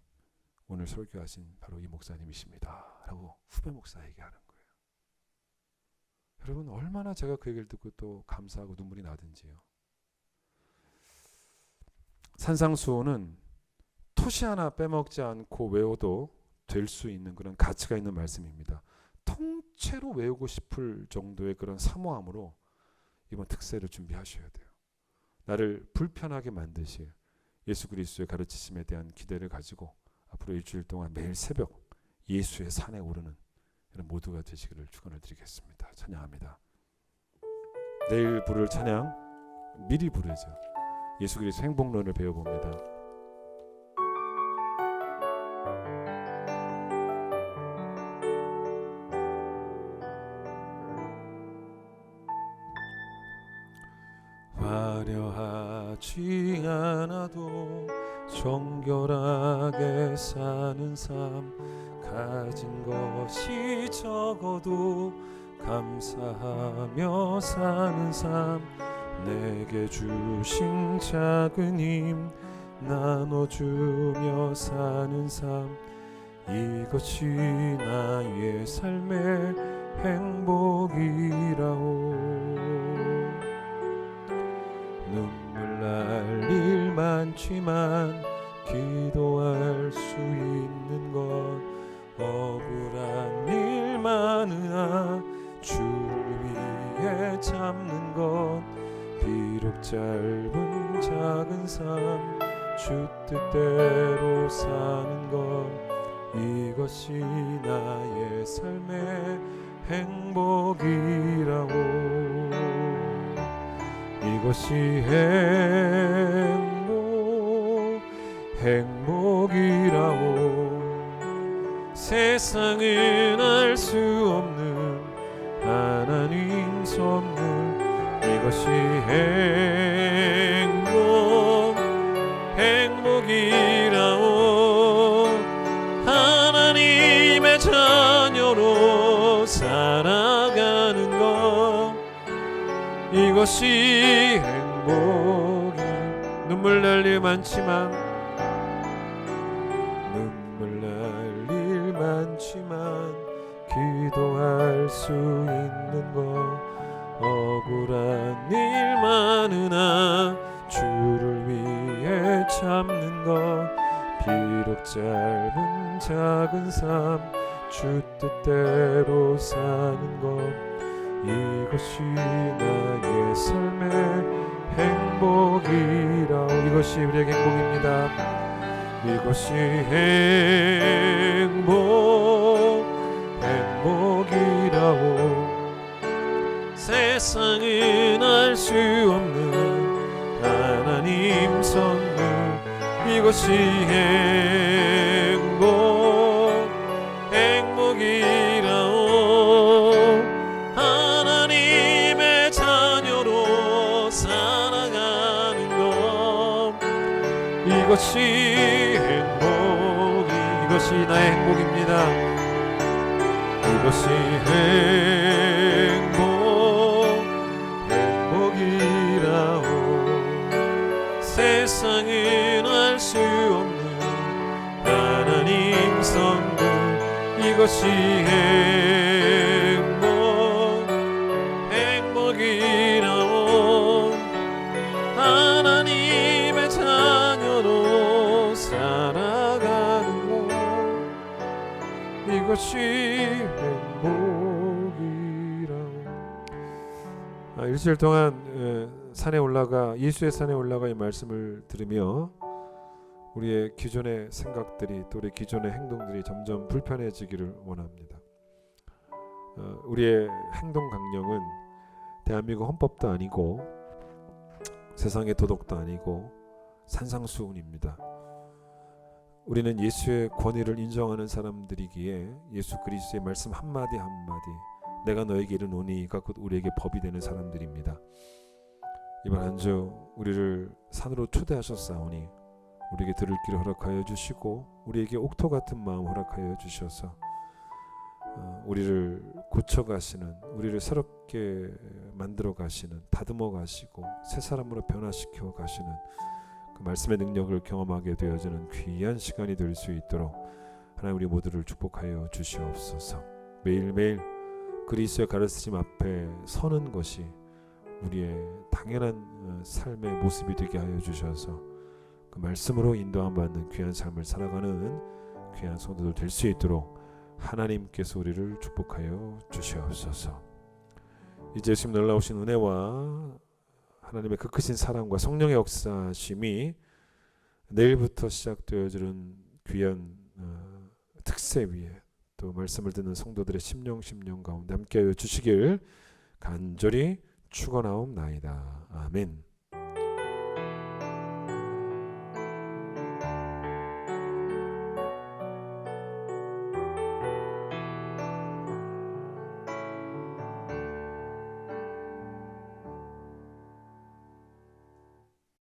B: 오늘 설교하신 바로 이 목사님이십니다 라고 후배 목사에게 하는 거예요. 여러분 얼마나 제가 그 얘기를 듣고 또 감사하고 눈물이 나든지요. 산상수호는 토시 하나 빼먹지 않고 외워도 될 수 있는 그런 가치가 있는 말씀입니다. 통째로 외우고 싶을 정도의 그런 사모함으로 이번 특세를 준비하셔야 돼요. 나를 불편하게 만드실 예수 그리스도의 가르치심에 대한 기대를 가지고 앞으로 일주일 동안 매일 새벽 예수의 산에 오르는 이런 모두가 되시기를 축원을 드리겠습니다. 찬양합니다. 내일 부를 찬양 미리 부르죠. 예수 그리스도 행복론을 배워봅니다. 화려하지 않아도 정결하게 사는 삶, 가진 것이 적어도 감사하며 사는 삶, 내게 주신 작은 힘 나눠주며 사는 삶, 이것이 나의 삶의 행복이라오. 눈물 날 일 많지만 기도할 수 있는 것, 억울한 일 많으나 주를 위해 참는 것, 비록 짧은 작은 삶 주 뜻대로 사는 것, 이것이 나의 삶의 행복이라고. 이것이 행복이라고. 세상은 알 수 없는 하나님 선물, 이것이 행복이라고. 하나님의 자녀로 살아가는 것, 이것이 행복이. 눈물 날 일 많지만 기도할 수 있는 것, 억울한 일 많으나 주를 위해 참는 것, 비록 짧은 작은 삶 주 뜻대로 사는 것, 이것이 나의 삶의 행복이라. 이것이 우리의 행복입니다. 이것이 행복이라고. 세상은 알 수 없는 하나님 선물, 이것이 행복이라오. 하나님의 자녀로 살아가는 것, 이것이 이것이 나의 행복입니다. 이것이 행복이라오. 세상은 알 수 없는 하나님 선물, 이것이 행복이라오. 하나님의 자녀로 살아가는 것, 이것이 행복이라오. 일주일 동안 산에 올라가, 예수의 산에 올라가 이 말씀을 들으며 우리의 기존의 생각들이, 또 우리 기존의 행동들이 점점 불편해지기를 원합니다. 우리의 행동 강령은 대한민국 헌법도 아니고 세상의 도덕도 아니고 산상수훈입니다. 우리는 예수의 권위를 인정하는 사람들이기에 예수 그리스도의 말씀 한마디 한마디, 내가 너에게 이르노니가 곧 우리에게 법이 되는 사람들입니다. 이번 한 주 우리를 산으로 초대하셨사오니 우리에게 들을 길을 허락하여 주시고, 우리에게 옥토 같은 마음 허락하여 주셔서 우리를 고쳐가시는, 우리를 새롭게 만들어 가시는, 다듬어 가시고 새 사람으로 변화시켜 가시는 그 말씀의 능력을 경험하게 되어지는 귀한 시간이 될 수 있도록 하나님 우리 모두를 축복하여 주시옵소서. 매일매일 그리스도의 가르치심 앞에 서는 것이 우리의 당연한 삶의 모습이 되게 하여 주셔서 그 말씀으로 인도함 받는 귀한 삶을 살아가는 귀한 성도들 될 수 있도록 하나님께서 우리를 축복하여 주시옵소서. 이제 예수님 놀라우신 은혜와 하나님의 그 크신 사랑과 성령의 역사심이 내일부터 시작되어지는 귀한 특세 위에 또 말씀을 듣는 성도들의 심령 가운데 함께하여 주시길 간절히 축원하옵나이다. 아멘.